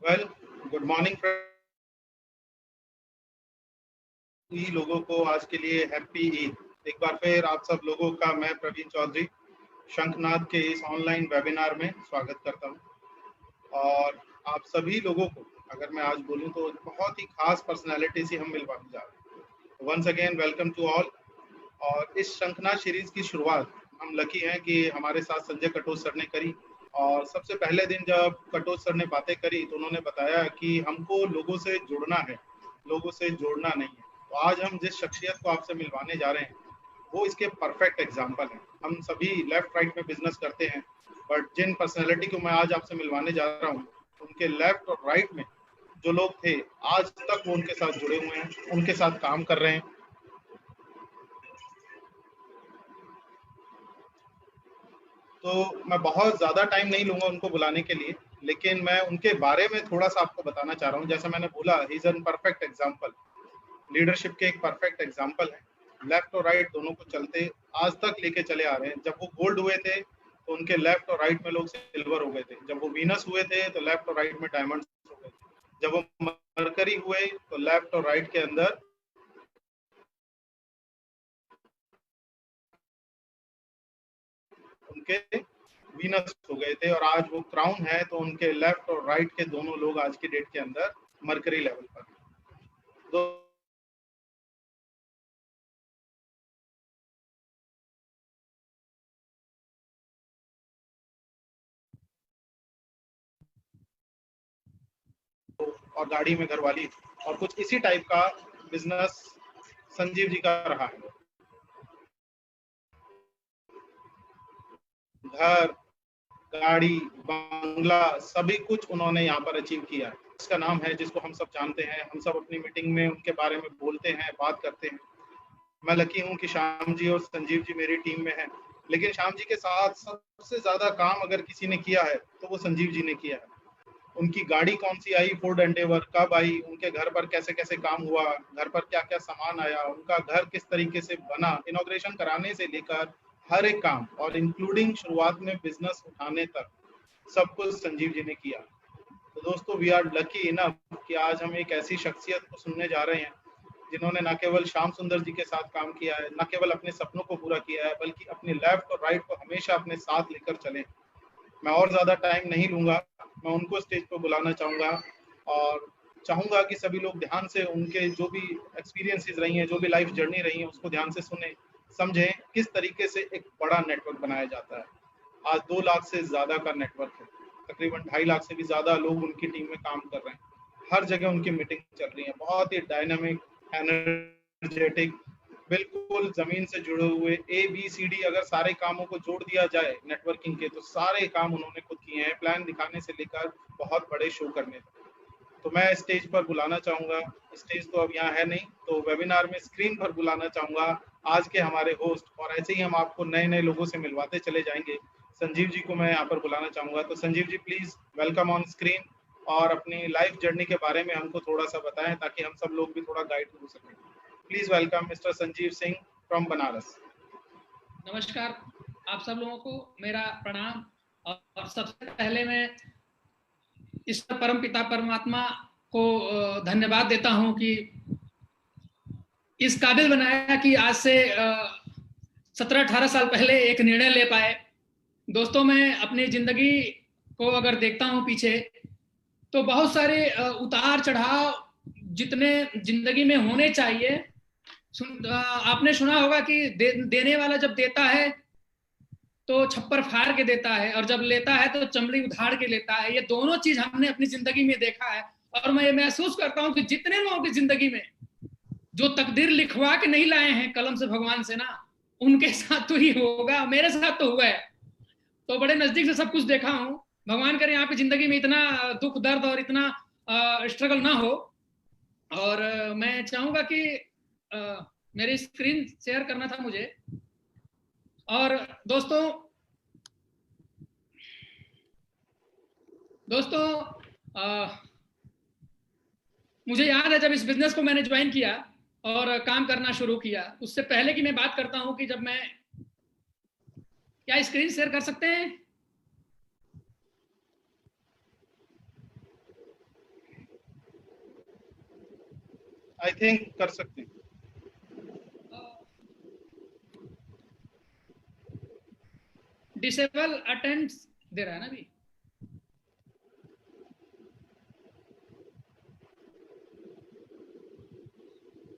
Well, good morning सभी लोगों को। आज के लिए हैप्पी ईद। एक बार फिर आप सब लोगों का मैं प्रवीण चौधरी शंखनाद के इस ऑनलाइन वेबिनार में स्वागत करता हूं। और आप सभी लोगों को अगर मैं आज बोलूं तो बहुत ही खास पर्सनालिटी से हम मिलवाने जा रहे हैं। Once again welcome to all. और इस शंखनाद सीरीज की शुरुआत हम लकी हैं कि हमारे साथ संजय कटोच सर ने करी। और सबसे पहले दिन जब कटोच सर ने बातें करी तो उन्होंने बताया कि हमको लोगों से जुड़ना है, लोगों से जोड़ना नहीं है। तो आज हम जिस शख्सियत को आपसे मिलवाने जा रहे हैं वो इसके परफेक्ट एग्जाम्पल है। हम सभी लेफ्ट राइट में बिजनेस करते हैं, बट जिन पर्सनैलिटी को मैं आज आपसे मिलवाने जा रहा हूँ उनके लेफ्ट और राइट में जो लोग थे आज तक वो उनके साथ जुड़े हुए हैं, उनके साथ काम कर रहे हैं। तो मैं बहुत ज़्यादा टाइम नहीं लूँगा उनको बुलाने के लिए, लेकिन मैं उनके बारे में थोड़ा-सा आपको बताना चाह रहा हूँ। जैसा मैंने बोला, he is an perfect example, leadership के एक परफेक्ट एग्ज़ाम्पल हैं। लेफ्ट और राइट दोनों को चलते आज तक लेके चले आ रहे हैं। जब वो गोल्ड हुए थे, तो उनके लेफ्ट और राइट में लोग सिल्वर हो गए थे। जब वो वीनस हुए थे, तो लेफ्ट और राइट में डायमंड्स हो गए थे। जब वो मरकरी हुए, तो लेफ्ट और राइट के अंदर उनके वीनस हो गए थे। और आज वो क्राउन है, तो उनके लेफ्ट और राइट के दोनों लोग आज की डेट के अंदर मरकरी लेवल पर। दो और गाड़ी में घरवाली और कुछ इसी टाइप का बिजनेस संजीव जी का रहा है। घर, गाड़ी, बंगला सभी कुछ उन्होंने यहाँ पर अचीव किया है। इसका नाम है जिसको हम सब जानते हैं, हम सब अपनी मीटिंग में उनके बारे में बोलते हैं, बात करते हैं। मैं लकी हूँ कि श्याम जी और संजीव जी मेरी टीम में हैं। लेकिन श्याम जी के साथ सबसे ज्यादा काम अगर किसी ने किया है तो वो संजीव जी ने किया है। उनकी गाड़ी कौन सी आई, फोर्ड एंडेवर कब आई, उनके घर पर कैसे कैसे काम हुआ, घर पर क्या क्या सामान आया, उनका घर किस तरीके से बना, इनॉग्रेशन कराने से लेकर हर एक काम और इंक्लूडिंग शुरुआत में बिजनेस उठाने तक सब कुछ संजीव जी ने किया। तो दोस्तों, वी आर लकी इनफ कि आज हम एक ऐसी शख्सियत को सुनने जा रहे हैं जिन्होंने न केवल श्याम सुंदर जी के साथ काम किया है, न केवल अपने सपनों को पूरा किया है, बल्कि अपने लेफ्ट और राइट को हमेशा अपने साथ लेकर चले। मैं और ज़्यादा टाइम नहीं लूँगा, मैं उनको स्टेज पर बुलाना चाहूँगा और चाहूँगा कि सभी लोग ध्यान से उनके जो भी एक्सपीरियंसेस रही हैं, जो भी लाइफ जर्नी रही है, उसको ध्यान से सुने, समझें किस तरीके से एक बड़ा नेटवर्क बनाया जाता है। आज 2 लाख से ज़्यादा का नेटवर्क है, तकरीबन 2.5 लाख से भी ज़्यादा लोग उनकी टीम में काम कर रहे हैं। हर जगह उनकी मीटिंग चल रही है, बहुत ही डायनामिक, एनर्जेटिक, बिल्कुल ज़मीन से जुड़े हुए। ABCD अगर सारे कामों को जोड़ दिया जाए नेटवर्किंग के, तो सारे काम उन्होंने खुद किए हैं, प्लान दिखाने से लेकर बहुत बड़े शो करने तक। तो मैं स्टेज पर बुलाना चाहूँगा, स्टेज तो अब यहाँ है नहीं, तो वेबिनार में स्क्रीन पर बुलाना चाहूँगा आज के हमारे होस्ट। और ऐसे ही हम आपको नए-नए लोगों से मिलवाते चले जाएँगे। संजीव जी को मैं यहाँ पर बुलाना चाहूँगा। तो Sanjeev ji please welcome on screen और अपनी लाइफ जर्नी के बारे में हमको थोड़ा-सा बताएँ ताकि हम सब लोग भी थोड़ा गाइड हो सकें। Please welcome mister Sanjeev Singh from Banaras. नमस्कार, आप सब लोगों को मेरा प्रणाम। और सबसे पहले मैं इस परम पिता परमात्मा को धन्यवाद देता हूं कि इस काबिल बनाया कि आज से 17-18 साल पहले एक निर्णय ले पाए। दोस्तों, मैं अपनी जिंदगी को अगर देखता हूं पीछे, तो बहुत सारे उतार चढ़ाव जितने जिंदगी में होने चाहिए। आपने सुना होगा कि देने वाला जब देता है तो छप्पर फाड़ के देता है, और जब लेता है तो चमड़ी उधाड़ के लेता है। ये दोनों चीज हमने अपनी जिंदगी में देखा है। और मैं ये महसूस करता हूं कि जितने लोगों की जिंदगी में जो तकदीर लिखवा के नहीं लाए हैं कलम से भगवान से ना, उनके साथ तो ही होगा। मेरे साथ तो हुआ है, तो बड़े नजदीक से सब कुछ देखा हूं। भगवान करे यहाँ पे जिंदगी में इतना दुख दर्द और इतना स्ट्रगल ना हो। और मैं चाहूंगा कि मेरी स्क्रीन शेयर करना था मुझे। और दोस्तों मुझे याद है जब इस बिजनेस को मैंने ज्वाइन किया और काम करना शुरू किया, उससे पहले की मैं बात करता हूं कि जब मैं, क्या स्क्रीन शेयर कर सकते हैं? आई थिंक कर सकते हैं। डिसेबल अटेंड्स दे रहा है ना अभी।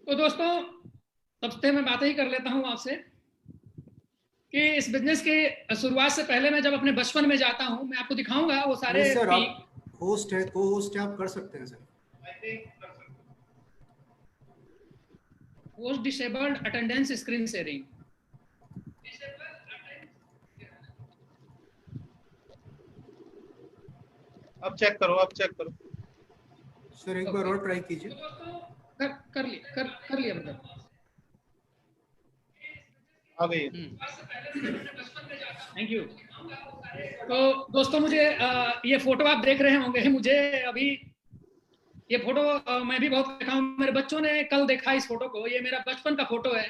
तो दोस्तों सबसे मैं बातें ही कर लेता हूं आपसे कि इस बिजनेस की शुरुआत से पहले मैं जब अपने बचपन में जाता हूं, मैं आपको दिखाऊंगा वो सारे सर आप होस्ट है, को होस्ट है, आप कर सकते हैं sir. Host disabled attendance screen sharing. अब चेक करो, अब चेक करो सर, एक बार और ट्राई कीजिए। कर लिया मतलब आ गई। Thank you. तो दोस्तों मुझे ये फोटो आप देख रहे होंगे, मुझे अभी ये फोटो मैं भी बहुत देखा हूँ, मेरे बच्चों ने कल देखा इस फोटो को। ये मेरा बचपन का फोटो है।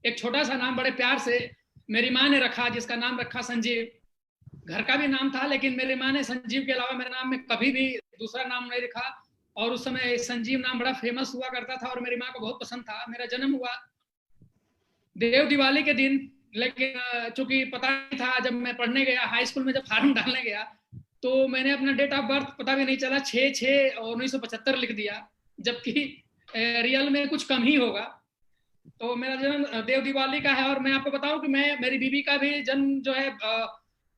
एक छोटा सा नाम बड़े प्यार से मेरी माँ ने रखा, जिसका नाम रखा संजीव। घर का भी नाम था, लेकिन मेरी माँ ने संजीव के अलावा मेरे नाम में कभी भी दूसरा नाम नहीं रखा। और उस समय संजीव नाम बड़ा फेमस हुआ करता था और मेरी माँ को बहुत पसंद था। मेरा जन्म हुआ देव दिवाली के दिन, लेकिन चूंकि पता नहीं था, जब मैं पढ़ने गया हाई स्कूल में, जब फॉर्म डालने गया तो मैंने अपना डेट ऑफ बर्थ पता भी नहीं चला, 6/6/1975 लिख दिया, जबकि रियल में कुछ कम ही होगा। तो मेरा जन्म देव दिवाली का है। और मैं आपको बताऊं कि मेरी बीबी का भी जन्म जो है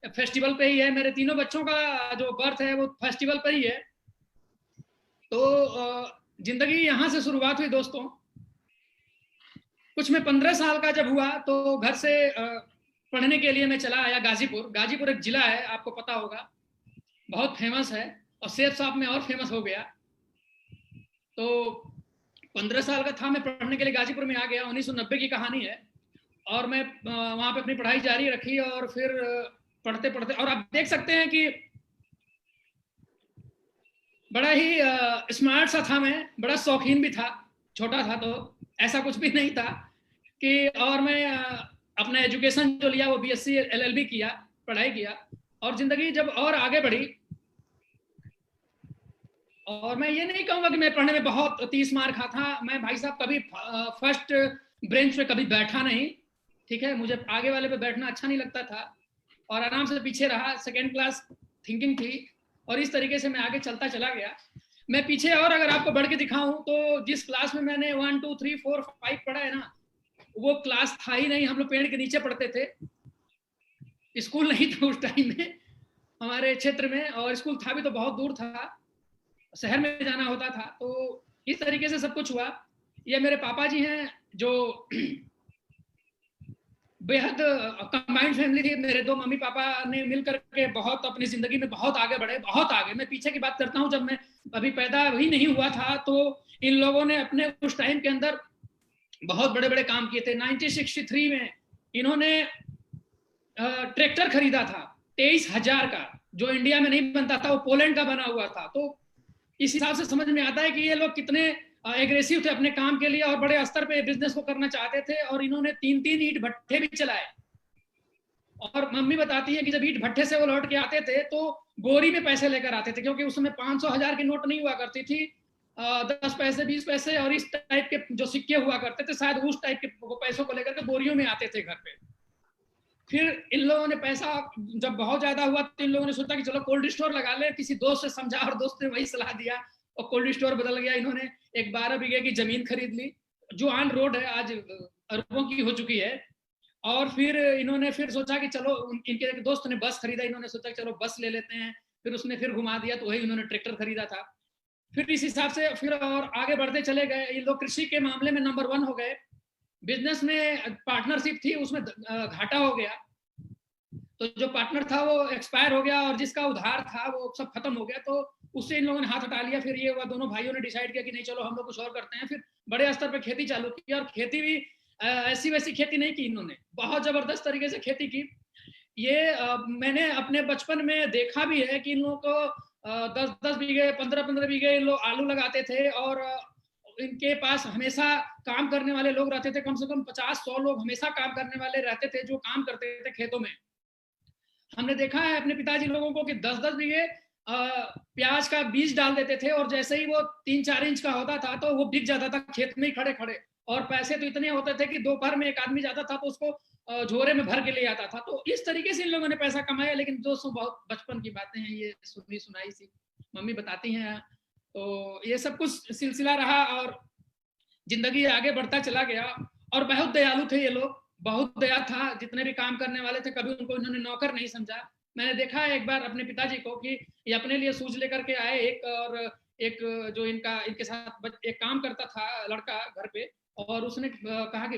फेस्टिवल पे ही है। मेरे तीनों बच्चों का जो बर्थ है वो फेस्टिवल पे ही है। तो जिंदगी यहाँ से शुरुआत हुई दोस्तों। कुछ मैं 15 साल का जब हुआ तो घर से पढ़ने के लिए मैं चला आया गाजीपुर। गाजीपुर एक जिला है, आपको पता होगा, बहुत फेमस है, और सेब शॉप में और फेमस हो गया। तो 15 साल का था, मैं पढ़ने के लिए गाजीपुर में आ गया। 1990 की कहानी है। और मैं वहां पे अपनी पढ़ाई जारी रखी और फिर पढ़ते पढ़ते, और आप देख सकते हैं कि बड़ा ही स्मार्ट सा था मैं, बड़ा शौकीन भी था। छोटा था तो ऐसा कुछ भी नहीं था कि, और मैं अपना एजुकेशन जो लिया वो बीएससी एलएलबी किया, पढ़ाई किया। और जिंदगी जब और आगे बढ़ी, और मैं ये नहीं कहूंगा कि मैं पढ़ने में बहुत 30 मार खा था। मैं भाई साहब कभी फर्स्ट ब्रेंच पे कभी बैठा नहीं, ठीक है, मुझे आगे वाले पे बैठना अच्छा नहीं लगता था और आराम से पीछे रहा। सेकेंड क्लास थिंकिंग थी और इस तरीके से मैं आगे चलता चला गया। मैं पीछे और अगर आपको बढ़ के दिखाऊं तो जिस क्लास में मैंने 1 2 3 4 5 पढ़ा है ना, वो क्लास था ही नहीं। हम लोग पेड़ के नीचे पढ़ते थे, स्कूल नहीं था उस टाइम में हमारे क्षेत्र में, और स्कूल था भी तो बहुत दूर था, शहर में जाना होता था। तो इस तरीके से सब कुछ हुआ। ये मेरे पापा जी हैं जो बेहद कंबाइंड फैमिली थी। मेरे दो मम्मी पापा ने मिलकर के बहुत अपनी जिंदगी में बहुत आगे बढ़े, बहुत आगे। मैं पीछे की बात करता हूँ, जब मैं अभी पैदा भी नहीं हुआ था तो इन लोगों ने अपने उस टाइम के अंदर बहुत बड़े बड़े काम किए थे। 1963 में इन्होंने ट्रैक्टर खरीदा था 23,000 का, जो इंडिया में नहीं बनता था, वो पोलैंड का बना हुआ था। तो इस हिसाब से समझ में आता है कि ये लोग कितने एग्रेसिव थे अपने काम के लिए और बड़े स्तर पे बिजनेस को करना चाहते थे। और इन्होंने 3-3 ईंट भट्ठे भी चलाए। और मम्मी बताती है कि जब ईंट भट्ठे से वो लौट के आते थे तो गोरी में पैसे लेकर आते थे, क्योंकि उस समय 500-1000 की नोट नहीं हुआ करती थी, 10 पैसे 20 पैसे और इस टाइप के जो सिक्के हुआ करते थे, शायद उस टाइप के पैसों को लेकर के बोरियों में आते थे घर पे। फिर इन लोगों ने पैसा जब बहुत ज्यादा हुआ तो इन लोगों ने सोचा कि चलो कोल्ड स्टोर लगा ले। किसी दोस्त से समझा और दोस्त ने वही सलाह दिया और कोल्ड स्टोर बदल गया। इन्होंने एक 12 बीघे की जमीन खरीद ली जो ऑन रोड है, आज अरबों की हो चुकी है। और फिर इन्होंने फिर सोचा कि चलो, इनके एक दोस्त ने बस खरीदा, इन्होंने सोचा कि चलो बस ले लेते हैं। फिर उसने फिर घुमा दिया तो वही इन्होंने ट्रैक्टर खरीदा था। फिर इस हिसाब से फिर और आगे बढ़ते चले गए। ये लोग कृषि के मामले में नंबर 1 हो गए। बिजनेस में पार्टनरशिप थी, उसमें घाटा हो गया। तो जो पार्टनर था वो एक्सपायर हो गया और जिसका उधार था वो सब खत्म हो गया। तो उससे इन लोगों ने हाथ हटा लिया। फिर ये हुआ, दोनों भाइयों ने डिसाइड किया कि नहीं चलो हम लोग कुछ और करते हैं। फिर बड़े स्तर पर खेती चालू की और खेती भी ऐसी वैसी खेती नहीं की, इन्होंने बहुत जबरदस्त तरीके से खेती की। ये मैंने अपने बचपन में देखा भी है कि इन लोगों को 10-10 बीघे 15-15 बीघे इन लोग आलू लगाते थे और इनके पास हमेशा काम करने वाले लोग रहते थे। कम से कम 50-100 लोग हमेशा काम करने वाले रहते थे जो काम करते थे खेतों में। हमने देखा है अपने पिताजी लोगों को कि 10-10 बीघे प्याज का बीज डाल देते थे और जैसे ही वो 3-4 इंच का होता था तो वो बिक जाता था खेत में ही खड़े खड़े। और पैसे तो इतने होते थे कि दोपहर में एक आदमी जाता था तो उसको झोरे में भर के ले आता था। तो इस तरीके से इन लोगों ने पैसा कमाया। लेकिन दोस्तों बहुत बचपन की बातें हैं, ये सुनी सुनाई सी मम्मी बताती हैं। तो ये सब कुछ सिलसिला रहा और जिंदगी आगे बढ़ता चला गया। और बहुत दयालु थे ये लोग, बहुत दया था। जितने भी काम करने वाले थे कभी उनको इन्होंने नौकर नहीं समझा। मैंने देखा एक बार अपने पिताजी को कि ये अपने लिए सूज लेकर के आए एक, और एक जो इनके साथ एक काम करता था लड़का घर पे, और उसने कहा कि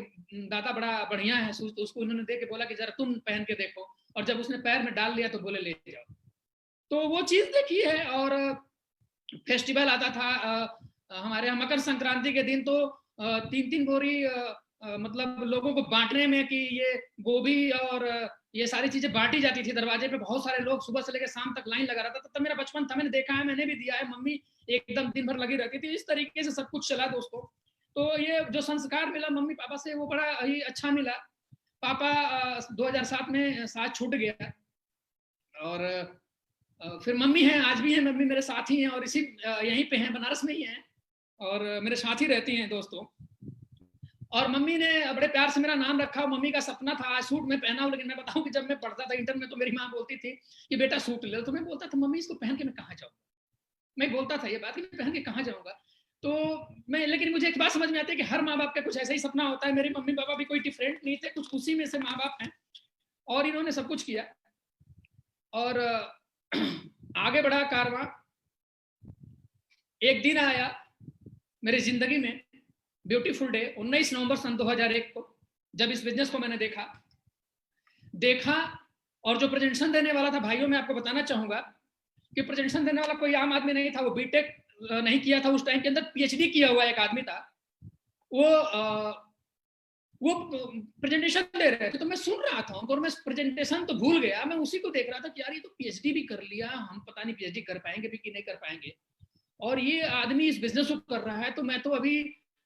दादा बड़ा बढ़िया है सूज। तो उसको उन्होंने दे के बोला कि जरा तुम पहन के देखो। और जब उसने पैर में डाल लिया तो बोले ले जाओ। तो वो चीज देखी है। और फेस्टिवल आता था हमारे यहाँ मकर संक्रांति के दिन, तो 3-3 बोरी मतलब लोगों को बांटने में कि ये गोभी और ये सारी चीजें बांटी जाती थी। दरवाजे पे बहुत सारे लोग सुबह से लेकर शाम तक लाइन लगा रहता था। तब मेरा बचपन था, मैंने देखा है, मैंने भी दिया है। मम्मी एकदम दिन भर लगी रहती थी। इस तरीके से सब कुछ चला दोस्तों। तो ये जो संस्कार मिला मम्मी पापा से वो बड़ा ही अच्छा मिला। पापा 2007 में साथ छूट गया। और फिर मम्मी हैं, आज भी हैं मम्मी, मेरे साथ ही हैं और इसी यहीं पे हैं, बनारस में ही हैं और मेरे साथ ही रहती हैं दोस्तों। और मम्मी ने बड़े प्यार से मेरा नाम रखा। मम्मी का सपना था सूट में पहना हूं। लेकिन मैं बताऊं कि जब मैं पढ़ता था इंटर में तो मेरी माँ बोलती थी कि बेटा सूट ले लो। तो मैं बोलता था मम्मी इसको पहन के मैं कहाँ जाऊंगा। मैं बोलता था ये बात कि मैं पहन के कहाँ जाऊंगा। तो मैं, लेकिन मुझे एक बात समझ में आती है कि हर माँ बाप का कुछ ऐसा ही सपना होता है। मेरे मम्मी पापा भी कोई डिफरेंट नहीं थे, कुछ उसी में से माँ बाप हैं और इन्होंने सब कुछ किया और आगे बढ़ा कारवां। एक दिन आया मेरी जिंदगी में, ब्यूटीफुल डे, 19 नवंबर सन 2001 को, जब इस बिजनेस को मैंने देखा और जो प्रेजेंटेशन देने वाला था, भाइयों मैं आपको बताना चाहूंगा कि प्रेजेंटेशन देने वाला कोई आम आदमी नहीं था। वो बीटेक नहीं किया था उस टाइम के अंदर, पीएचडी किया हुआ एक आदमी था। वो प्रेजेंटेशन दे रहे थे तो मैं सुन रहा था और मैं प्रेजेंटेशन तो भूल गया। मैं उसी को देख रहा था कि यार ये तो पीएचडी भी कर लिया, हम पता नहीं पीएचडी कर पाएंगे भी कि नहीं कर पाएंगे। और ये आदमी इस बिजनेस को कर रहा है तो मैं तो अभी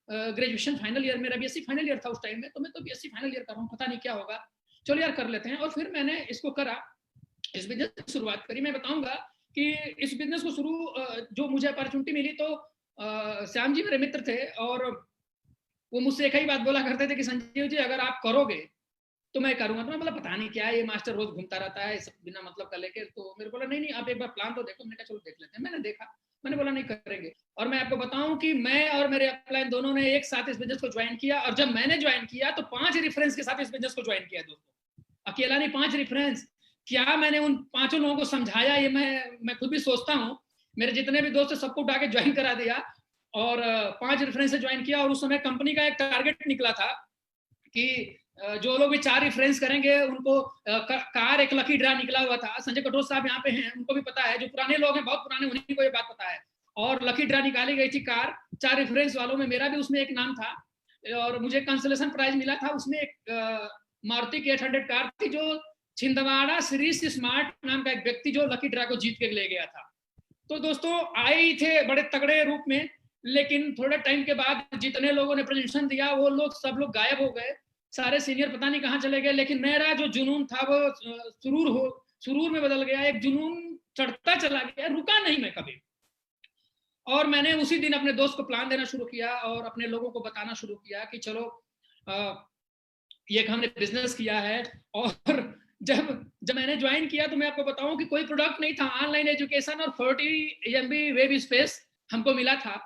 ग्रेजुएशन फाइनल ईयर, मेरा बीएससी फाइनल ईयर था उस टाइम में, तो मैं तो बीएससी फाइनल ईयर कर रहा हूँ, पता नहीं क्या होगा, चलो यार कर लेते हैं। और फिर मैंने इसको करा, इस बिजनेस की शुरुआत करी। मैं बताऊंगा कि इस बिजनेस को जो मुझे अपॉर्चुनिटी मिली तो श्याम जी मेरे मित्र थे और वो मुझसे एक ही बात बोला करते थे कि संजीव जी अगर आप करोगे तो मैं करूंगा। तो मैं बोला पता नहीं क्या है ये मास्टर रोज घूमता रहता है सब बिना मतलब का लेके। तो मेरे बोला नहीं आप एक बार प्लान तो देखो। मैंने कहा चलो देख लेते हैं। मैंने देखा, मैंने बोला नहीं करेंगे। और मैं आपको बताऊं कि मैं और मेरे अपलाइन दोनों ने एक साथ इस बिजनेस को ज्वाइन किया। और जब मैंने ज्वाइन किया तो 5 रेफरेंस के साथ इस बिजनेस को ज्वाइन किया दोस्तों, अकेला नहीं, 5 रेफरेंस। क्या मैंने उन 5 लोगों को समझाया ये मैं खुद भी सोचता हूँ। मेरे जितने भी दोस्त सबको उठा के ज्वाइन करा दिया और 5 रेफरेंस से ज्वाइन किया। और उस समय कंपनी का एक टारगेट निकला था कि जो लोग भी 4 रेफरेंस करेंगे उनको कार, एक लकी ड्रा निकला हुआ था। संजय कटोच साहब यहाँ पे हैं, उनको भी पता है, जो पुराने लोग हैं बहुत पुराने, उन्हीं को ये बात पता है। और लकी ड्रा निकाली गई थी कार, 4 रेफरेंस वालों में मेरा भी उसमें एक नाम था और मुझे कंसोलेशन प्राइज मिला था। उसमें एक मारुति की 800 कार थी जो छिंदवाड़ा श्री स्मार्ट नाम का एक व्यक्ति जो लकी ड्रा को जीत के ले गया था। तो दोस्तों आए ही थे बड़े तगड़े रूप में, लेकिन थोड़े टाइम के बाद जितने लोगों ने प्रेजेंटेशन दिया वो लोग सब लोग गायब हो गए, सारे सीनियर पता नहीं कहाँ चले गए। लेकिन मेरा जो जुनून था वो सुरूर में बदल गया, एक जुनून चढ़ता चला गया, रुका नहीं मैं कभी। और मैंने उसी दिन अपने दोस्त को प्लान देना शुरू किया और अपने लोगों को बताना शुरू किया कि चलो ये हमने बिजनेस किया है। और जब मैंने ज्वाइन किया तो मैं आपको बताऊं कि कोई प्रोडक्ट नहीं था, ऑनलाइन एजुकेशन और 40 MB वेब स्पेस हमको मिला था।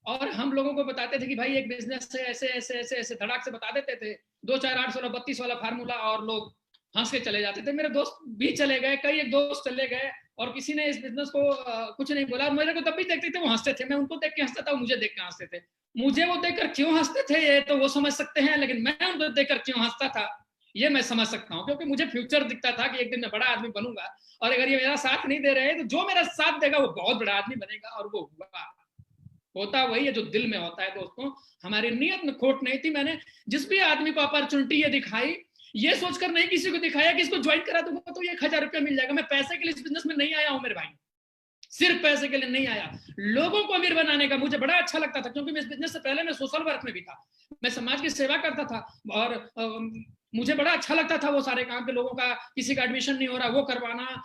और हम लोगों को बताते थे कि भाई एक बिजनेस से ऐसे ऐसे ऐसे ऐसे धड़ाक से बता देते थे, 2 4 8 16 32 वाला फार्मूला, और लोग हंस के चले जाते थे। मेरे दोस्त भी चले गए, कई एक दोस्त चले गए और किसी ने इस बिजनेस को कुछ नहीं बोला। और मेरे को तब भी देखते थे वो हंसते थे, मैं उनको देख के हंसता था, मुझे देख के हंसते थे। मुझे वो देखकर क्यों हंसते थे ये तो वो समझ सकते हैं, लेकिन मैं उनको देखकर क्यों हंसता था ये मैं समझ सकता हूँ, क्योंकि मुझे फ्यूचर दिखता था कि एक दिन मैं बड़ा आदमी बनूंगा। और अगर ये मेरा साथ नहीं दे रहे हैं तो जो मेरा साथ देगा वो बहुत बड़ा आदमी बनेगा। और वो होता वही है जो दिल में होता है दोस्तों। हमारी नीयत में खोट नहीं थी। मैंने जिस भी आदमी को अपॉर्चुनिटी ये दिखाई, ये सोचकर नहीं किसी को दिखाया कि इसको ज्वाइन करा दूंगा तो 1000 रुपया मिल जाएगा। मैं पैसे के लिए इस बिजनेस में नहीं आया हूं मेरे भाई, सिर्फ पैसे के लिए नहीं आया, लोगों को अमीर बनाने का मुझे बड़ा अच्छा लगता था। क्योंकि मैं इस बिजनेस से पहले मैं सोशल वर्क में भी था, मैं समाज की सेवा करता था और मुझे बड़ा अच्छा लगता था वो सारे काम के, लोगों का किसी का एडमिशन नहीं हो रहा वो करवाना,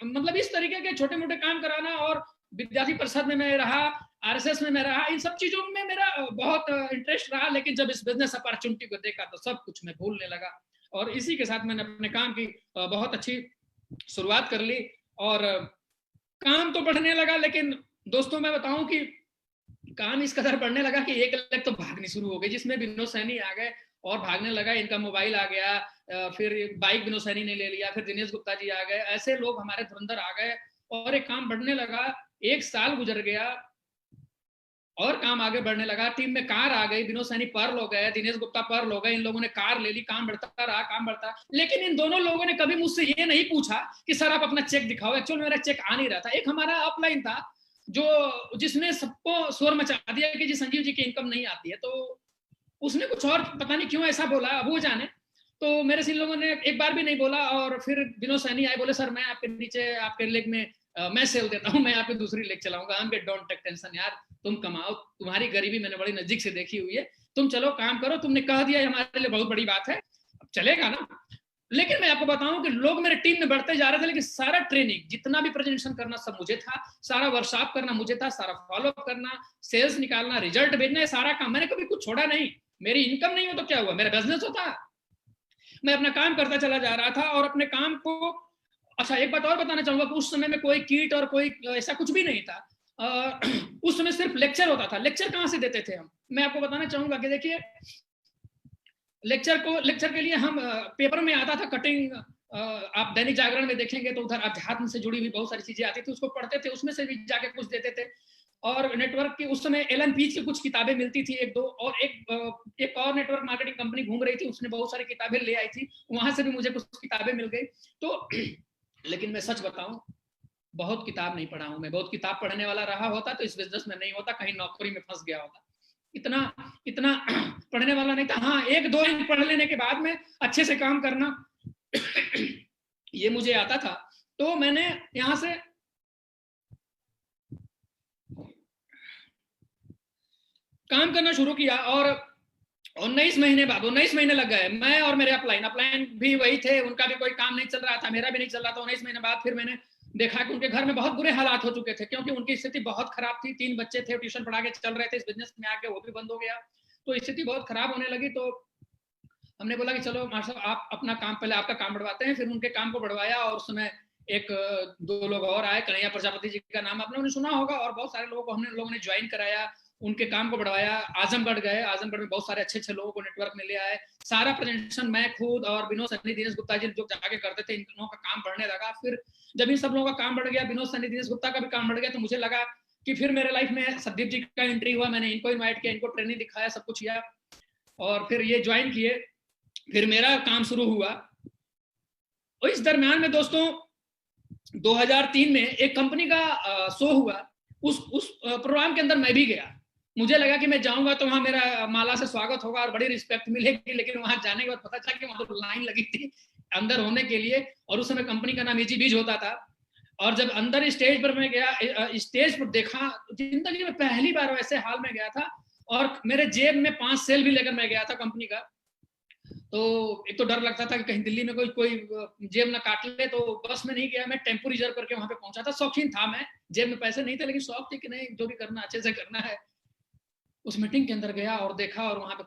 मतलब इस तरीके के छोटे मोटे काम कराना, और विद्यार्थी परिषद में मैं रहा, आरएसएस में मैं रहा, इन सब चीजों में मेरा बहुत इंटरेस्ट रहा। लेकिन जब इस बिजनेस अपॉर्चुनिटी को देखा तो सब कुछ मैं भूलने लगा, और इसी के साथ मैंने अपने काम की बहुत अच्छी शुरुआत कर ली, और काम तो बढ़ने लगा। लेकिन दोस्तों मैं बताऊं कि काम इस कदर बढ़ने लगा कि एक अलग तो भागनी शुरू हो गई, जिसमें विनोद सैनी आ गए और भागने लगा, इनका मोबाइल आ गया, फिर बाइक विनोद सैनी ने ले लिया, फिर दिनेश गुप्ता जी आ गए, ऐसे लोग हमारे धुरंधर आ गए और एक काम बढ़ने लगा। 1 साल गुजर गया और काम आगे बढ़ने लगा। टीम में कार आ गई, विनोद सैनी पर्ल हो गए, दिनेश गुप्ता पर्ल हो गए, इन लोगों ने कार ले ली, काम बढ़ता रहा, काम बढ़ता। लेकिन इन दोनों लोगों ने कभी मुझसे ये नहीं पूछा कि सर आप अपना चेक दिखाओ। एक्चुअली मेरा चेक आ नहीं रहा था। एक हमारा अपलाइन था जो जिसने सबको शोर मचा दिया कि जी संजीव जी की इनकम नहीं आती है, तो उसने कुछ और पता नहीं क्यों ऐसा बोला, अब वो जाने। तो मेरे से इन लोगों ने एक बार भी नहीं बोला, और फिर विनोद सैनी आए, बोले सर मैं आपके नीचे आपके लेग में मैं सेल देता हूँ, मैं आपकी दूसरी लेग चलाऊंगा। हम डोंट टेक टेंशन यार, तुम कमाओ, तुम्हारी गरीबी मैंने बड़ी नजदीक से देखी हुई है, तुम चलो काम करो, तुमने कह दिया हमारे लिए बहुत बड़ी बात है, अब चलेगा ना। लेकिन मैं आपको बताऊं कि लोग मेरे टीम में बढ़ते जा रहे थे, लेकिन सारा ट्रेनिंग, जितना भी प्रेजेंटेशन करना सब मुझे था, सारा वर्कशॉप करना मुझे था, सारा फॉलोअप करना, सेल्स निकालना, रिजल्ट भेजना, ये सारा काम मैंने कभी कुछ छोड़ा नहीं। मेरी इनकम नहीं हो तो क्या हुआ, मेरा बिजनेस होता, मैं अपना काम करता चला जा रहा था और अपने काम को। अच्छा एक बात और बताना चाहूंगा कि उस समय में कोई कीट और कोई ऐसा कुछ भी नहीं था। उस समय सिर्फ लेक्चर होता था। लेक्चर कहाँ से देते थे हम, मैं आपको बताना चाहूंगा कि देखिए लेक्चर के लिए हम पेपर में आता था कटिंग, आप दैनिक जागरण में देखेंगे तो उधर अध्यात्म से जुड़ी हुई बहुत सारी चीजें आती थी, उसको पढ़ते थे, उसमें से भी जाके कुछ देते थे। और नेटवर्क की उस समय एलन पीज की कुछ किताबें मिलती थी, एक दो, और एक और नेटवर्क मार्केटिंग कंपनी घूम रही थी, उसने बहुत सारी किताबें ले आई थी, वहां से भी मुझे कुछ किताबें मिल गई। तो लेकिन मैं सच बताऊं, बहुत किताब नहीं पढ़ा हूं मैं। बहुत किताब पढ़ने वाला रहा होता तो इस बिजनेस में नहीं होता, कहीं नौकरी में फंस गया होता। इतना पढ़ने वाला नहीं था। हाँ, 1-2 दिन पढ़ लेने के बाद में अच्छे से काम करना ये मुझे आता था। तो मैंने यहां से काम करना शुरू किया, और 19 महीने बाद, 19 महीने लग गए। मैं और मेरे अपलाइन भी वही थे, उनका भी कोई काम नहीं चल रहा था, मेरा भी नहीं चल रहा था। 19 महीने बाद फिर मैंने देखा कि उनके घर में बहुत बुरे हालात हो चुके थे, क्योंकि उनकी स्थिति बहुत खराब थी। 3 बच्चे थे, ट्यूशन पढ़ा के चल रहे थे, इस बिजनेस में आके वो भी बंद हो गया, तो स्थिति बहुत खराब होने लगी। तो हमने बोला कि चलो मास्टर साहब आप अपना काम, पहले आपका काम बढ़वाते हैं। फिर उनके काम को बढ़वाया, और उस समय 1-2 लोग और आए, कन्हैया प्रजापति जी का नाम आपने सुना होगा, और बहुत सारे लोगों को हम लोगों ने ज्वाइन कराया, उनके काम को बढ़वाया। आजमगढ़ गए, आजमगढ़ में बहुत सारे अच्छे लोगों को नेटवर्क में ले आए। सारा प्रेजेंटेशन मैं खुद और विनोद सैनी, दिनेश गुप्ता जी जो जाके करते थे, इन लोगों का काम बढ़ने लगा। फिर जब इन सब लोगों का काम बढ़ गया, विनोद सैनी, दिनेश गुप्ता का भी काम बढ़ गया, तो मुझे लगा कि फिर मेरे लाइफ में सदीप जी का एंट्री हुआ। मैंने इनको इन्वाइट किया, इनको ट्रेनिंग दिखाया, सब कुछ किया, और फिर ये ज्वाइन किए, फिर मेरा काम शुरू हुआ। और इस दरमियान में दोस्तों 2003 में एक कंपनी का शो हुआ, उस प्रोग्राम के अंदर मैं भी गया। मुझे लगा कि मैं जाऊंगा तो वहां मेरा माला से स्वागत होगा और बड़ी रिस्पेक्ट मिलेगी, लेकिन वहां जाने के बाद पता चला कि वहां तो लाइन लगी थी अंदर होने के लिए, और उस समय कंपनी का नाम इजी बीज होता था। और जब अंदर स्टेज पर मैं गया, स्टेज पर देखा, जिंदगी में पहली बार वैसे हाल में गया था, और मेरे जेब में 5 सेल भी लेकर मैं गया था कंपनी का। तो एक तो डर लगता था कि कहीं दिल्ली में कोई जेब ना काट ले, तो बस में नहीं गया, मैं टेम्पो रिजर्व करके वहां पे पहुंचा था। शौकीन था मैं, जेब में पैसे नहीं थे, लेकिन शौक थी कि नहीं जो भी करना अच्छे से करना है। उस मीटिंग के अंदर गया और देखा, और वहां पे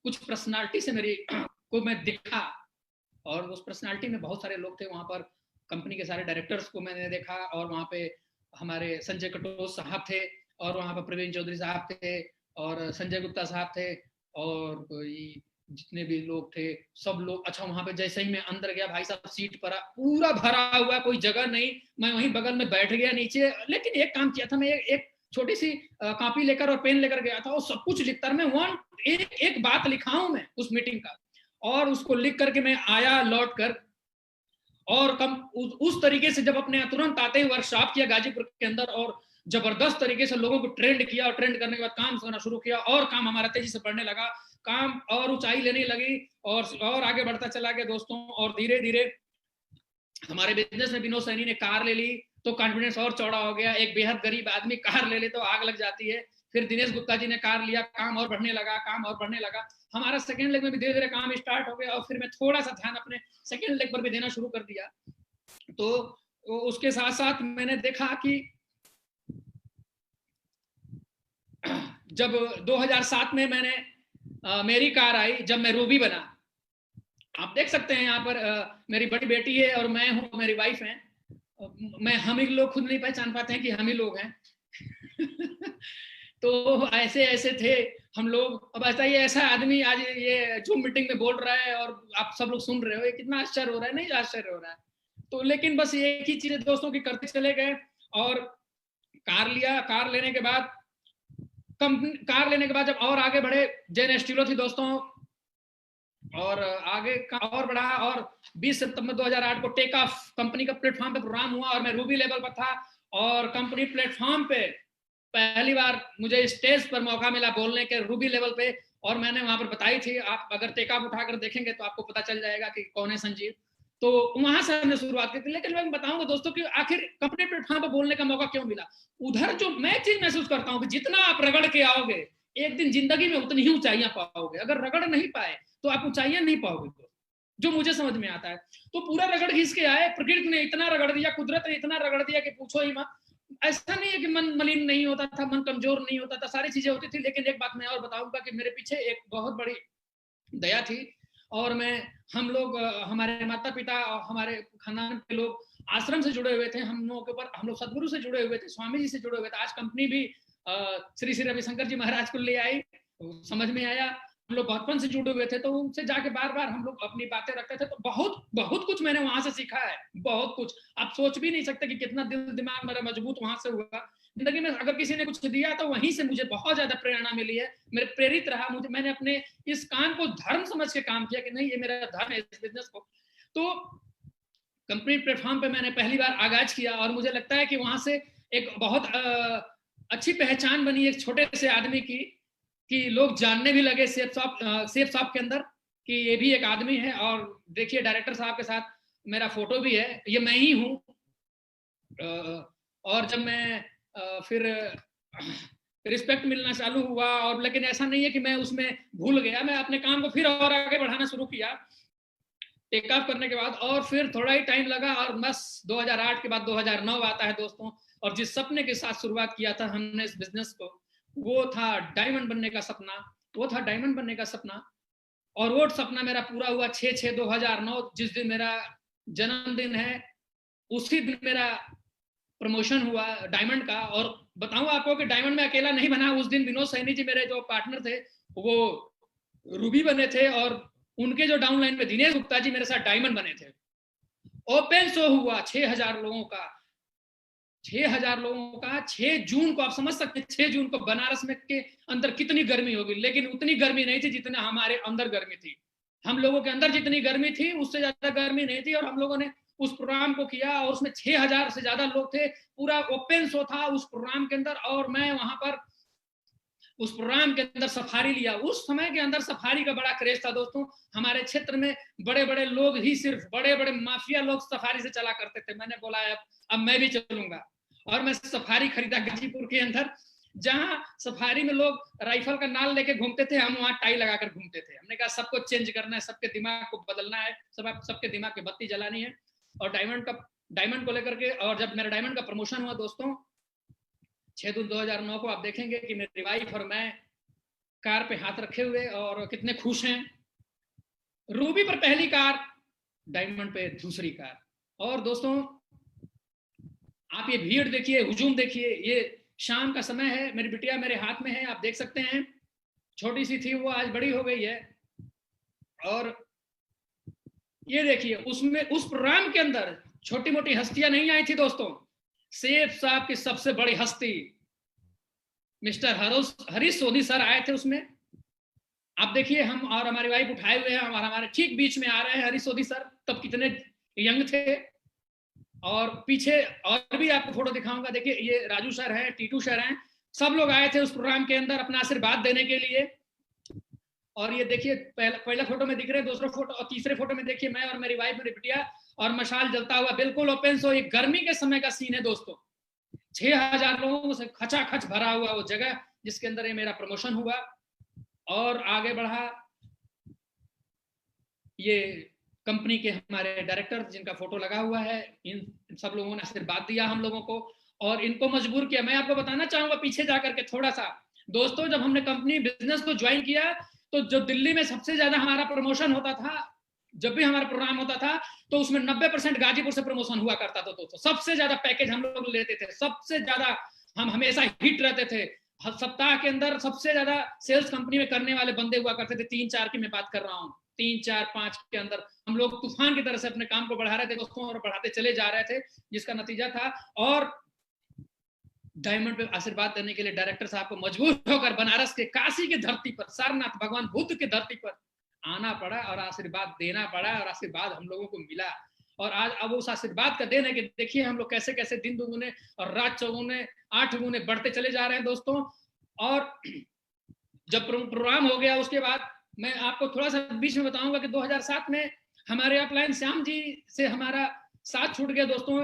कुछ पर्सनालिटी से मेरी को मैं दिखा, और उस पर्सनालिटी में बहुत सारे लोग थे वहां पर। कंपनी के सारे डायरेक्टर्स को मैंने देखा, और वहां पे हमारे संजय कटोच साहब थे, और वहां पर प्रवीण चौधरी साहब थे, और संजय गुप्ता साहब थे, और जितने भी लोग थे सब लोग। अच्छा, वहां पे जैसे ही मैं अंदर गया, भाई साहब सीट पर पूरा भरा हुआ, कोई जगह नहीं, मैं वहीं बगल में बैठ गया नीचे। लेकिन एक काम किया था, मैं एक छोटी सी कॉपी लेकर और पेन लेकर गया था, और सब कुछ लिखता मैं एक बात लिखा हूं मैं उस मीटिंग का, और उसको लिख करके मैं आया लौट कर। और उस तरीके से जब अपने तुरंत आते ही वर्कशॉप किया गाजीपुर के अंदर, और जबरदस्त तरीके से लोगों को ट्रेंड किया, और ट्रेंड करने के बाद काम करना शुरू किया, और काम हमारा तेजी से बढ़ने लगा, काम और ऊंचाई लेने लगी, और आगे बढ़ता चला गया दोस्तों। और धीरे धीरे हमारे बिजनेस में विनोद सैनी ने कार ले ली, तो कॉन्फिडेंस और चौड़ा हो गया। एक बेहद गरीब आदमी कार ले ले तो आग लग जाती है। फिर दिनेश गुप्ता जी ने कार लिया, काम और बढ़ने लगा, काम और बढ़ने लगा। हमारा सेकंड लेग में भी धीरे धीरे काम स्टार्ट हो गया, और फिर मैं थोड़ा सा ध्यान अपने सेकंड लेग पर भी देना शुरू कर दिया। तो उसके साथ साथ मैंने देखा कि जब 2007 में मैंने मेरी कार आई, जब मैं रूबी बना, आप देख सकते हैं यहाँ पर मेरी बड़ी बेटी है और मैं हूँ, मेरी वाइफ है। हम ही लोग खुद नहीं पहचान पाते हैं कि हम ही लोग हैं। तो ऐसे ऐसे थे हम लोग। अब ऐसा, ये ऐसा आदमी आज ये जूम मीटिंग में बोल रहा है और आप सब लोग सुन रहे हो, ये कितना आश्चर्य हो रहा है। नहीं आश्चर्य हो रहा है तो, लेकिन बस एक ही चीजें दोस्तों की करते चले गए। और कार लिया, कार लेने के बाद जब और आगे बढ़े, जेन स्टीलो थी दोस्तों, और आगे का और बढ़ा, और 20 सितंबर 2008 को टेक ऑफ कंपनी का प्लेटफॉर्म पे प्रोग्राम हुआ और मैं रूबी लेवल पर था। और कंपनी प्लेटफॉर्म पे पहली बार मुझे स्टेज पर मौका मिला बोलने के, रूबी लेवल पे। और मैंने वहां पर बताई थी, आप अगर टेक ऑफ उठाकर देखेंगे तो आपको पता चल जाएगा कि कौन है संजीव। तो वहां से हमने शुरुआत की थी। लेकिन मैं बताऊंगा दोस्तों कि आखिर कंपनी प्लेटफॉर्म पर बोलने का मौका क्यों मिला। उधर जो मैं चीज महसूस करता हूँ कि जितना आप रगड़ के आओगे, एक दिन जिंदगी में उतनी ही ऊंचाइयां पाओगे। अगर रगड़ नहीं पाए तो आप ऊंचाइयां नहीं पाओगे, जो मुझे समझ में आता है। तो पूरा रगड़ घिस के आए, प्रकृति ने इतना रगड़ दिया, कुदरत ने इतना रगड़ दिया कि पूछो ही मत। ऐसा नहीं है कि मन मलिन नहीं होता था, मन कमजोर नहीं होता था, सारी चीजें होती थी। लेकिन एक बात मैं और बताऊंगा कि मेरे पीछे एक बहुत बड़ी दया थी। और हम लोग, हमारे माता पिता और हमारे खानदान के लोग आश्रम से जुड़े हुए थे। हम लोगों के ऊपर, हम लोग सदगुरु से जुड़े हुए थे, स्वामी जी से जुड़े हुए थे। आज कंपनी भी श्री श्री रविशंकर जी महाराज को ले आई, समझ में आया। हम लोग बचपन से जुड़े हुए थे, तो उनसे जाके बार बार हम लोग अपनी बातें रखते थे। तो बहुत बहुत कुछ मैंने वहां से सीखा है, बहुत कुछ। आप सोच भी नहीं सकते कि कितना दिल दिमाग मेरा मजबूत वहां से हुआ। जिंदगी में अगर किसी ने कुछ दिया तो वहीं से मुझे बहुत ज्यादा प्रेरणा मिली है, मेरे प्रेरित रहा। मैंने अपने इस काम को धर्म समझ के काम किया कि नहीं, ये मेरा धर्म है, इस बिजनेस को। तो कंपनी प्लेटफॉर्म पे मैंने पहली बार आगाज किया और मुझे लगता है कि वहां से एक बहुत अच्छी पहचान बनी एक छोटे से आदमी की, कि लोग जानने भी लगे सेफ शॉप के अंदर कि ये भी एक आदमी है। और देखिए डायरेक्टर साहब के साथ मेरा फोटो भी है, ये मैं ही हूँ। और जब मैं फिर रिस्पेक्ट मिलना चालू हुआ, और लेकिन ऐसा नहीं है कि मैं उसमें भूल गया, मैं अपने काम को फिर और आगे बढ़ाना शुरू किया टेक ऑफ करने के बाद। और फिर थोड़ा ही टाइम लगा और बस 2008 के बाद 2009 आता है दोस्तों। और जिस सपने के साथ शुरुआत किया था हमने इस बिजनेस को, वो था डायमंड बनने का सपना, वो था डायमंड बनने का सपना। और वो सपना मेरा पूरा हुआ 6/6/2009, जिस दिन मेरा जन्मदिन है, उसी दिन मेरा प्रमोशन हुआ डायमंड का। और बताऊं आपको कि डायमंड में अकेला नहीं बना, उस दिन विनोद सैनी जी मेरे जो पार्टनर थे वो रूबी बने थे, और उनके जो डाउनलाइन में दिनेश गुप्ता जी मेरे साथ डायमंड बने थे। ओपन शो हुआ 6000 लोगों का, 6000 लोगों का 6 जून को। आप समझ सकते हैं 6 जून को बनारस में के अंदर कितनी गर्मी होगी। लेकिन उतनी गर्मी नहीं थी जितनी हमारे अंदर गर्मी थी। हम लोगों के अंदर जितनी गर्मी थी उससे ज्यादा गर्मी नहीं थी। और हम लोगों ने उस प्रोग्राम को किया और उसमें 6000 से ज्यादा लोग थे, पूरा ओपन शो था उस प्रोग्राम के अंदर। और मैं वहां पर उस प्रोग्राम के अंदर सफारी लिया। उस समय के अंदर सफारी का बड़ा क्रेज था दोस्तों। हमारे क्षेत्र में बड़े बड़े लोग ही, सिर्फ बड़े बड़े माफिया लोग सफारी से चला करते थे। मैंने बोला अब मैं भी चलूंगा, और मैं सफारी खरीदा गाजीपुर के अंदर, जहां सफारी में लोग राइफल का नाल लेके घूमते थे, हम वहां टाई लगाकर घूमते थे। हमने कहा सबको चेंज करना है, सबके दिमाग को बदलना है, सबके दिमाग की बत्ती जलानी है। और डायमंड को लेकर के, और जब मेरा डायमंड का प्रमोशन हुआ दोस्तों 6 जून 2009 को, आप देखेंगे कि मेरी वाइफ और मैं कार पे हाथ रखे हुए और कितने खुश हैं। रूबी पर पहली कार, डायमंड पे दूसरी कार। और दोस्तों आप ये भीड़ देखिए, हुजूम देखिए। ये शाम का समय है, मेरी बिटिया मेरे हाथ में है, आप देख सकते हैं। छोटी सी थी वो, आज बड़ी हो गई है। और ये देखिए उसमें, उस प्रोग्राम के अंदर छोटी मोटी हस्तियां नहीं आई थी दोस्तों। सेफ साहब की सबसे बड़ी हस्ती मिस्टर हरीश सोनी सर आए थे उसमें। आप देखिए, हम और हमारी वाइफ उठाए हुए हैं और हमारे ठीक बीच में आ रहे हैं हरीश सोनी सर। तब कितने यंग थे। और पीछे और भी आपको फोटो दिखाऊंगा, देखिए ये राजू सर हैं, टीटू सर हैं, सब लोग आए थे उस प्रोग्राम के अंदर अपना आशीर्वाद देने के लिए। और ये देखिए पहला फोटो में दिख रहे हैं, दूसरा फोटो और तीसरे फोटो में देखिए मैं और मेरी वाइफ, मेरी बिटिया, और मशाल जलता हुआ बिल्कुल ओपन शो। एक गर्मी के समय का सीन है दोस्तों। 6000 लोगों से खचाखच भरा हुआ वो जगह, जिसके अंदर ये मेरा प्रमोशन हुआ। और आगे बढ़ा, ये कंपनी के हमारे डायरेक्टर जिनका फोटो लगा हुआ है, इन सब लोगों ने आशीर्वाद दिया हम लोगों को और इनको मजबूर किया। मैं आपको बताना चाहूंगा पीछे जाकर के थोड़ा सा दोस्तों, जब हमने कंपनी बिजनेस को ज्वाइन किया तो जो दिल्ली में सबसे ज्यादा हमारा प्रमोशन होता था, जब भी हमारा प्रोग्राम होता था तो उसमें 90% गाजीपुर से प्रमोशन हुआ करता था दोस्तों। सबसे ज्यादा पैकेज हम लोग लेते थे, सबसे ज्यादा हम हमेशा हिट रहते थे। सप्ताह के अंदर सबसे ज्यादा सेल्स कंपनी में करने वाले बंदे हुआ करते थे। 3-4 की मैं बात कर रहा हूँ, 3-4-5 के अंदर हम लोग तूफान की तरह से अपने काम को बढ़ा रहे थे दोस्तों और बढ़ाते चले जा रहे थे, जिसका नतीजा था। और डायमंड पे आशीर्वाद देने के लिए डायरेक्टर साहब को मजबूर होकर बनारस के काशी की धरती पर, सारनाथ भगवान बुद्ध की धरती पर आना पड़ा और आशीर्वाद देना पड़ा और आशीर्वाद हम लोगों को मिला। और आज अब उस आशीर्वाद का देन है कि देखिए हम लोग कैसे कैसे दिन दुगुने और रात चौगुने 8 गुने बढ़ते चले जा रहे हैं दोस्तों। और जब प्रोग्राम हो गया उसके बाद मैं आपको थोड़ा सा बीच में बताऊंगा कि 2007 में हमारे अपलाइन श्याम जी से हमारा साथ छूट गया दोस्तों।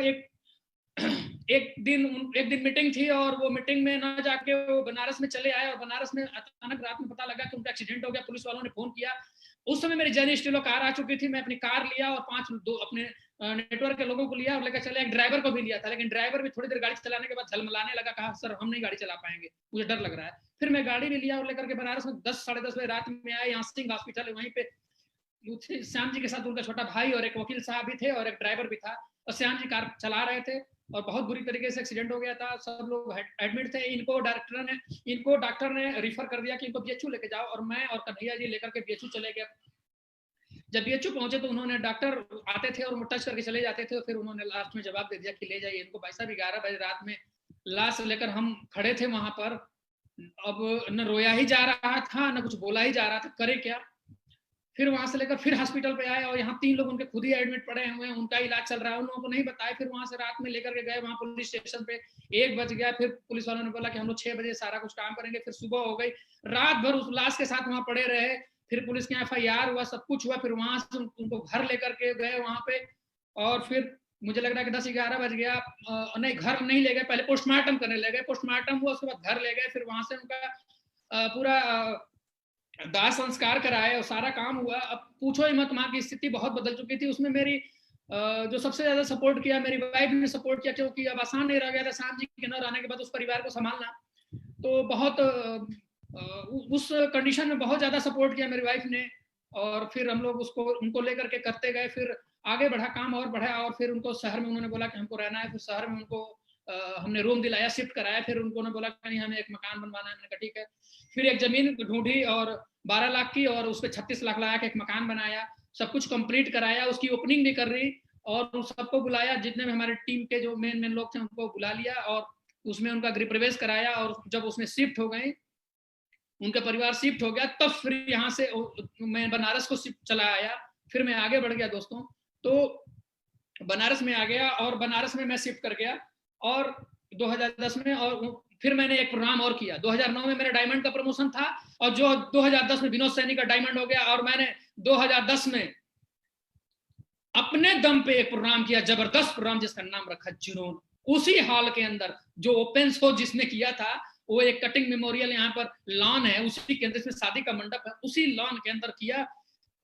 एक दिन मीटिंग थी और वो मीटिंग में ना जाके वो बनारस में चले आए और बनारस में अचानक रात में पता लगा कि उनका एक्सीडेंट हो गया। पुलिस वालों ने फोन किया। उस समय मेरी जेनी स्टीलो कार आ चुकी थी। मैं अपनी कार लिया और 5 अपने नेटवर्क के लोगों को लिया और लेकर चले। एक ड्राइवर को भी लिया था, लेकिन ड्राइवर भी थोड़ी देर गाड़ी चलाने के बाद झलमलाने लगा, कहा सर हम नहीं गाड़ी चला पाएंगे, मुझे डर लग रहा है। फिर मैं गाड़ी भी लिया और लेकर के बनारस में 10-10:30 बजे रात में आए। यहाँ सिंह हॉस्पिटल है, वहीं पे श्याम जी के साथ उनका छोटा भाई और एक वकील साहब भी थे और एक ड्राइवर भी था और श्याम जी कार चला रहे थे और बहुत बुरी तरीके से एक्सीडेंट हो गया था। सब लोग एडमिट थे। इनको डॉक्टर ने रिफर कर दिया कि इनको बीएचयू लेके जाओ और मैं और कन्हैया जी लेकर के बीएचयू चले गए। जब बीएचयू पहुंचे तो उन्होंने, डॉक्टर आते थे और टच करके चले जाते थे, फिर उन्होंने लास्ट में जवाब दे दिया कि ले जाइए इनको। भाई साहब 11 बजे रात में लाश लेकर हम खड़े थे वहां पर। अब न रोया ही जा रहा था न कुछ बोला ही जा रहा था, करे क्या। फिर वहां से लेकर फिर हॉस्पिटल पे आए और यहाँ 3 लोग उनके खुद ही एडमिट पड़े हुए हैं, उनका इलाज चल रहा है। उन लोगों को नहीं बताया। फिर वहां से रात में लेकर के गए वहां पुलिस स्टेशन पे, 1 बज गया। फिर पुलिस वालों ने बोला कि हम लोग 6 बजे सारा कुछ काम करेंगे। फिर सुबह हो गई, रात भर उस लाश के साथ वहां पड़े रहे। फिर पुलिस के FIR हुआ, सब कुछ हुआ। फिर वहां से उनको घर लेकर के गए वहां पे और फिर मुझे लग रहा है कि 10-11 बज गया। नहीं, घर नहीं ले गए, पहले पोस्टमार्टम करने ले गए। पोस्टमार्टम हुआ, उसके बाद घर ले गए। फिर वहां से उनका पूरा दाह संस्कार कराए और सारा काम हुआ। अब पूछो ही मत, वहां की स्थिति बहुत बदल चुकी थी। उसमें मेरी जो सबसे ज्यादा सपोर्ट किया, मेरी वाइफ ने सपोर्ट किया, क्योंकि अब आसान नहीं रह गया था श्याम जी के न रहने के बाद उस परिवार को संभालना। तो बहुत उस कंडीशन में बहुत ज्यादा सपोर्ट किया मेरी वाइफ ने। और फिर हम लोग उनको लेकर के करते गए। फिर आगे बढ़ा, काम और बढ़ा। और फिर उनको शहर में उन्होंने बोला कि हमको रहना है। फिर शहर में उनको हमने रूम दिलाया, शिफ्ट कराया। फिर उन्होंने बोला कि नहीं हमें एक मकान बनवाना है। मैंने कहा ठीक है। फिर एक जमीन ढूंढी और 12 लाख की और उस पर 36 लाख लगा के एक मकान बनाया। सब कुछ कंप्लीट कराया, उसकी ओपनिंग भी कर रही और सबको बुलाया। जितने भी हमारे टीम के जो मेन लोग थे उनको बुला लिया और उसमें उनका गृह प्रवेश कराया। और जब उसमें शिफ्ट हो गए, उनका परिवार शिफ्ट हो गया, तब फिर यहाँ से मैं बनारस को शिफ्ट चला आया। फिर मैं आगे बढ़ गया दोस्तों, तो बनारस में आ गया और बनारस में मैं शिफ्ट कर गया। और 2010 में और फिर मैंने एक प्रोग्राम और किया। 2009 में मेरा डायमंड का प्रमोशन था और जो 2010 में विनोद सैनी का डायमंड हो गया। और मैंने 2010 में अपने दम पे एक प्रोग्राम किया, जबरदस्त प्रोग्राम, जिसका नाम रखा जुनून। उसी हॉल के अंदर जो ओपन शो जिसने किया था, वो एक कटिंग मेमोरियल यहाँ पर लॉन है, उसी के अंदर, इसमें शादी का मंडप है, उसी लॉन के अंदर किया,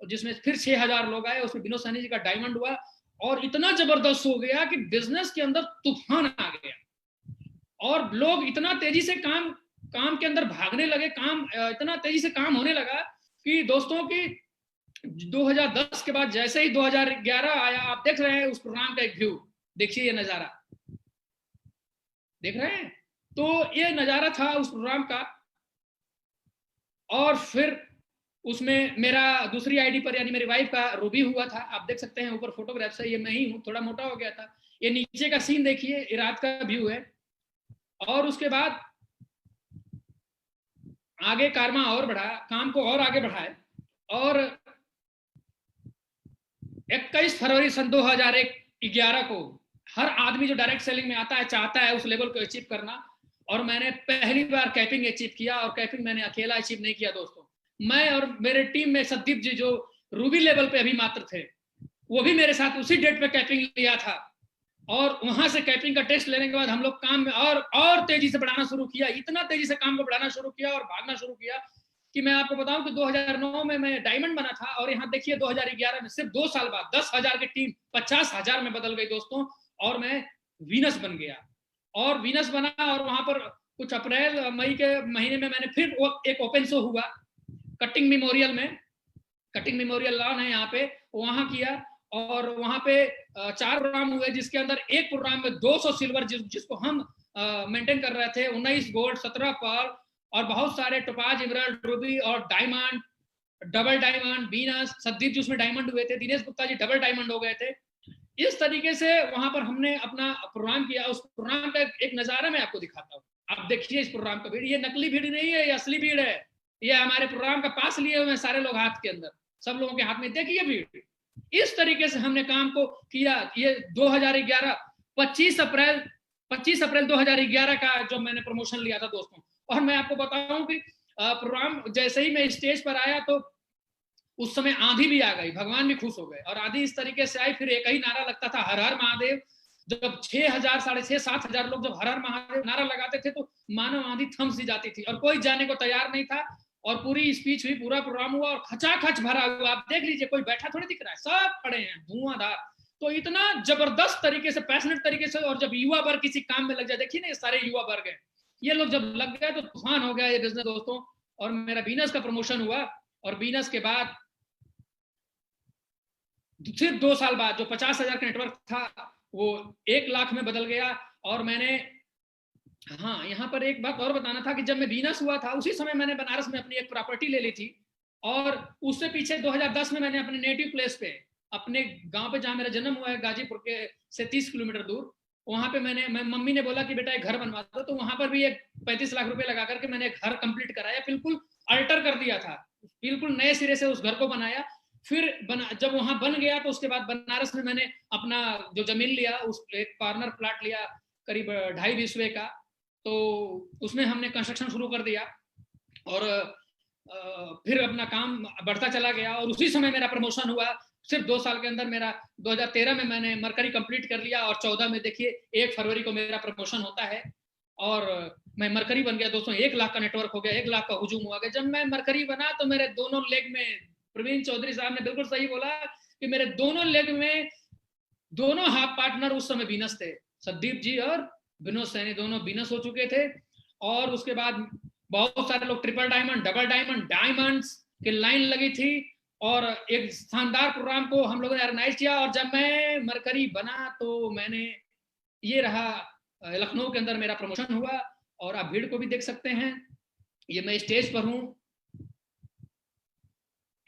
जिसमें फिर 6000 लोग आए। उसमें विनोद सैनी जी का डायमंड हुआ और इतना जबरदस्त हो गया कि बिजनेस के अंदर तूफान आ गया और लोग इतना तेजी से काम के अंदर भागने लगे। इतना तेजी से काम होने लगा कि दोस्तों की 2010 के बाद जैसे ही 2011 आया, आप देख रहे हैं उस प्रोग्राम का एक व्यू, देखिए ये नजारा देख रहे हैं। तो ये नजारा था उस प्रोग्राम का। और फिर उसमें मेरा दूसरी आईडी पर, यानी मेरी वाइफ का रूबी हुआ था। आप देख सकते हैं ऊपर फोटोग्राफ से, ये मैं ही हूँ, थोड़ा मोटा हो गया था। ये नीचे का सीन देखिए, ये रात का व्यू है। और उसके बाद आगे कारमा और बढ़ा, काम को और आगे बढ़ाए। और 21 फरवरी सन 2011 को हर आदमी जो डायरेक्ट सेलिंग में आता है चाहता है उस लेवल को अचीव करना। और मैंने पहली बार कैपिंग अचीव किया। और कैपिंग मैंने अकेला अचीव नहीं किया दोस्तों, मैं और मेरे टीम में सदीप जी जो रूबी लेवल पे अभी मात्र थे, वो भी मेरे साथ उसी डेट पे कैपिंग लिया था। और वहां से कैपिंग का टेस्ट लेने के बाद हम लोग काम में और तेजी से बढ़ाना शुरू किया। इतना तेजी से काम को बढ़ाना शुरू किया और भागना शुरू किया कि मैं आपको बताऊं कि 2009 में मैं डायमंड बना था, और यहाँ देखिए 2011 में सिर्फ 2 साल बाद 10,000 की टीम 50,000 में बदल गई दोस्तों, और मैं वीनस बन गया। और वीनस बना, और वहां पर कुछ अप्रैल मई के महीने में मैंने फिर एक ओपन शो हुआ कटिंग मेमोरियल में, कटिंग मेमोरियल लॉन है यहाँ पे, वहां किया, और वहां पे 4 प्रोग्राम हुए, जिसके अंदर एक प्रोग्राम में 200 सिल्वर जिसको हम मेंटेन कर रहे थे, 19 गोल्ड, 17 पर्ल, और बहुत सारे टोपाज, इमराल्ड, रूबी और diamond, double diamond, Venus, Sadeep ji उसमें डायमंड हुए थे, दिनेश गुप्ता जी डबल डायमंड हो गए थे। इस तरीके से वहां पर हमने अपना प्रोग्राम किया। उस प्रोग्राम का एक नजारा मैं आपको दिखाता हूँ, आप देखिए इस प्रोग्राम का भीड़, ये नकली भीड़ नहीं है, ये असली भीड़ है। ये हमारे प्रोग्राम का पास लिए हुए सारे लोग हाथ के अंदर, सब लोगों के हाथ में, देखिए भीड़। इस तरीके से हमने काम को किया। ये 2011 25 अप्रैल 2011 का जो मैंने प्रमोशन लिया था दोस्तों। और मैं आपको बताऊं कि प्रोग्राम जैसे ही मैं स्टेज पर आया तो उस समय आंधी भी आ गई, भगवान भी खुश हो गए, और आंधी इस तरीके से आई, फिर एक ही नारा लगता था, हर हर महादेव। जब 6,000 6,500 लोग जब हर हर महादेव नारा लगाते थे तो मानव आंधी थम सी जाती थी, और कोई जाने को तैयार नहीं था। और पूरी स्पीच हुई, पूरा प्रोग्राम हुआ, और खचाखच भरा हुआ, आप देख लीजिए, कोई बैठा थोड़ी दिख रहा है, सब खड़े हैं, धुआंधार। तो इतना जबरदस्त तरीके से, पैशनेट तरीके से, और जब युवा वर्ग किसी काम में लग जाए, देखिए ना ये सारे युवा वर्ग हैं, ये लोग जब लग गए तो तूफान हो गया ये बिजनेस दोस्तों। और मेरा वीनस का प्रमोशन हुआ, और वीनस के बाद फिर 2 साल बाद जो 50,000 का नेटवर्क था वो 1 लाख में बदल गया। और मैंने, हाँ यहाँ पर एक बात और बताना था कि जब मैं वीनस हुआ था उसी समय मैंने बनारस में अपनी एक प्रॉपर्टी ले ली थी, और उससे पीछे 2010 में मैंने अपने नेटिव प्लेस पे, अपने गांव पे जहाँ मेरा जन्म हुआ है, गाजीपुर के से 30 किलोमीटर दूर, वहां पे मैं मम्मी ने बोला कि बेटा एक घर बनवा दो, तो वहां पर भी एक 35 लाख रुपए लगा करके मैंने एक घर कंप्लीट कराया, बिल्कुल अल्टर कर दिया था, बिल्कुल नए सिरे से उस घर को बनाया। फिर जब वहां बन गया तो उसके बाद बनारस में मैंने अपना जो जमीन लिया, उस एक कॉर्नर प्लाट लिया करीब 2.5 बीसवे का, तो उसमें हमने कंस्ट्रक्शन शुरू कर दिया, और फिर अपना काम बढ़ता चला गया। और उसी समय मेरा प्रमोशन हुआ, सिर्फ 2 साल के अंदर मेरा 2013 में मैंने मरकरी कंप्लीट कर लिया, और 14 में देखिए 1 फरवरी को मेरा प्रमोशन होता है, और मैं मरकरी बन गया दोस्तों। 1 लाख का नेटवर्क हो गया, 1 लाख का हुजूम हुआ गया। जब मैं मरकरी बना तो मेरे दोनों लेग में, प्रवीण चौधरी साहब ने बिल्कुल सही बोला कि मेरे दोनों लेग में दोनों हाफ पार्टनर उस समय वीनस थे, सदीप जी और विनोद सैनी दोनों वीनस हो चुके थे। और उसके बाद बहुत सारे लोग triple diamond, double diamond, diamonds की लाइन लगी थी, और एक शानदार प्रोग्राम को हम लोगों ने ऑर्गेनाइज किया। और जब मैं मरकरी बना तो मैंने, ये रहा लखनऊ के अंदर मेरा प्रमोशन हुआ, और आप भीड़ को भी देख सकते हैं, ये मैं स्टेज पर हूँ।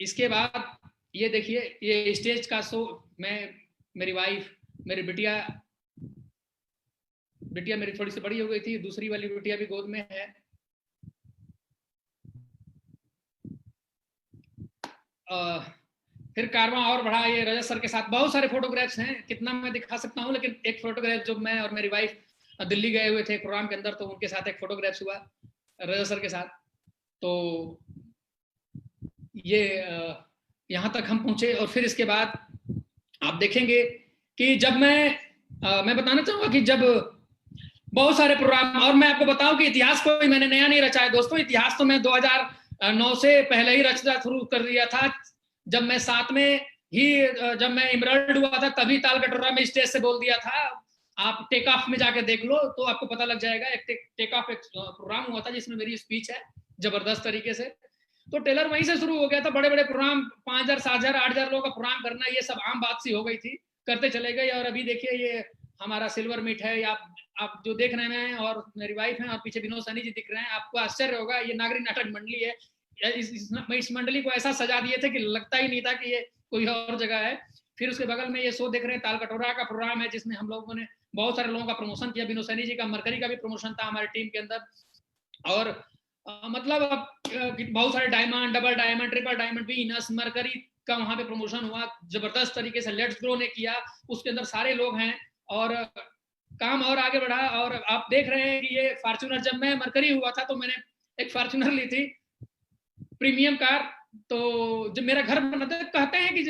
इसके बाद ये देखिए, ये स्टेज का शो, मैं, मेरी वाइफ, मेरी बिटिया मेरी थोड़ी सी बड़ी हो गई थी, दूसरी वाली बिटिया भी गोद में है। फिर कारवां और बढ़ा, ये रजत सर के साथ बहुत सारे फोटोग्राफ्स हैं, कितना मैं दिखा सकता हूँ, लेकिन एक फोटोग्राफ जो मैं और मेरी वाइफ दिल्ली गए हुए थे प्रोग्राम के अंदर, तो उनके साथ एक फोटोग्राफ हुआ रजत सर के साथ। तो ये यहाँ तक हम पहुंचे। और फिर इसके बाद आप देखेंगे कि जब मैं बताना चाहूंगा कि जब बहुत सारे प्रोग्राम, और मैं आपको बताऊं कि इतिहास कोई मैंने नया नहीं रचा है दोस्तों, इतिहास तो मैं 2009 से पहले ही रचना शुरू कर दिया था। जब मैं 7 में ही, जब मैं इमराल्ड हुआ था तभी ताल कटोरा में स्टेज से बोल दिया था। आप टेक ऑफ में जाके देख लो तो आपको पता लग जाएगा, एक टेक ऑफ एक प्रोग्राम हुआ था जिसमें मेरी स्पीच है जबरदस्त तरीके से। तो टेलर वहीं से शुरू हो गया था, बड़े बड़े प्रोग्राम 5,000 7,000 8,000 लोगों का प्रोग्राम करना, ये सब आम बात सी हो गई थी, करते चले गए। और अभी देखिए ये हमारा सिल्वर मीट है, आप जो देख रहे हैं, और मेरी वाइफ है, और पीछे विनोद सैनी जी दिख रहे हैं। आपको आश्चर्य होगा, ये नागरिक नाटक मंडली है। इस मंडली को ऐसा सजा दिए थे कि लगता ही नहीं था कि ये कोई और जगह है। फिर उसके बगल में ये शो देख रहे हैं, ताल कटोरा का प्रोग्राम है, जिसमें हम लोगों ने बहुत सारे लोगों का प्रमोशन किया। विनोद सैनी जी का मरकरी का भी प्रमोशन था हमारी टीम के अंदर, और मतलब बहुत सारे diamond, double diamond, triple diamond, Venus, mercury का वहां पे प्रमोशन हुआ जबरदस्त तरीके से। लेट्स ग्रो ने किया, उसके अंदर सारे लोग हैं, और काम और आगे बढ़ा। और आप देख रहे हैं कि ये फॉर्च्यूनर, जब मैं मरकरी हुआ था तो मैंने एक फॉर्च्यूनर ली थी, प्रीमियम कार। तो जब मेरा घर बना था, कहते हैं कि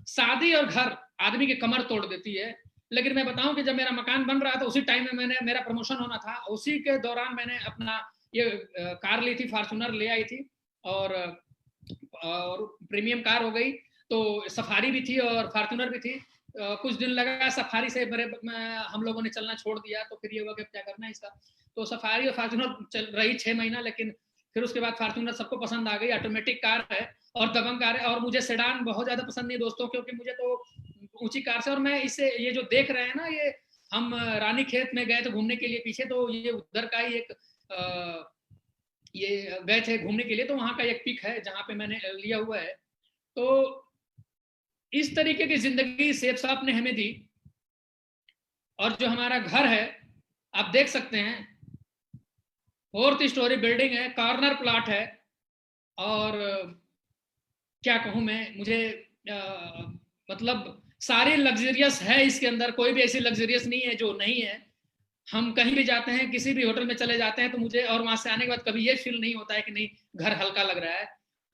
शादी और घर आदमी की कमर तोड़ देती है, लेकिन मैं बताऊं कि जब मेरा मकान बन रहा था उसी टाइम में मेरा प्रमोशन होना था, उसी के दौरान मैंने अपना ये कार ली थी, फॉर्च्यूनर ले आई थी। और प्रीमियम कार हो गई, तो सफारी भी थी और फॉर्च्यूनर भी थी। कुछ दिन लगा सफारी से हम लोगों ने चलना छोड़ दिया, तो फिर ये हुआ कि क्या करना है इसका। तो सफारी और फॉर्च्यूनर चल रही 6 महीना, लेकिन फिर उसके बाद फॉर्च्यूनर सबको पसंद आ गई। ऑटोमेटिक कार है और दबंग कार है, और मुझे सेडान बहुत ज्यादा पसंद नहीं दोस्तों, क्योंकि मुझे तो ऊंची कार से, और मैं इससे ये जो देख रहे हैं ना, ये हम रानी खेत में गए थे घूमने के लिए पीछे, तो ये उधर का ही एक ये गए थे घूमने के लिए, तो वहां का एक पिक है जहां पे मैंने लिया हुआ है। तो इस तरीके की जिंदगी सेफ साहब ने हमें दी। और जो हमारा घर है आप देख सकते हैं, 4th स्टोरी बिल्डिंग है, कॉर्नर प्लॉट है, और क्या कहूं मैं, मुझे मतलब सारे लग्जरियस है इसके अंदर, कोई भी ऐसी लग्जरियस नहीं है जो नहीं है। हम कहीं भी जाते हैं, किसी भी होटल में चले जाते हैं, तो मुझे और वहां से आने के बाद कभी ये फील नहीं होता है कि नहीं घर हल्का लग रहा है।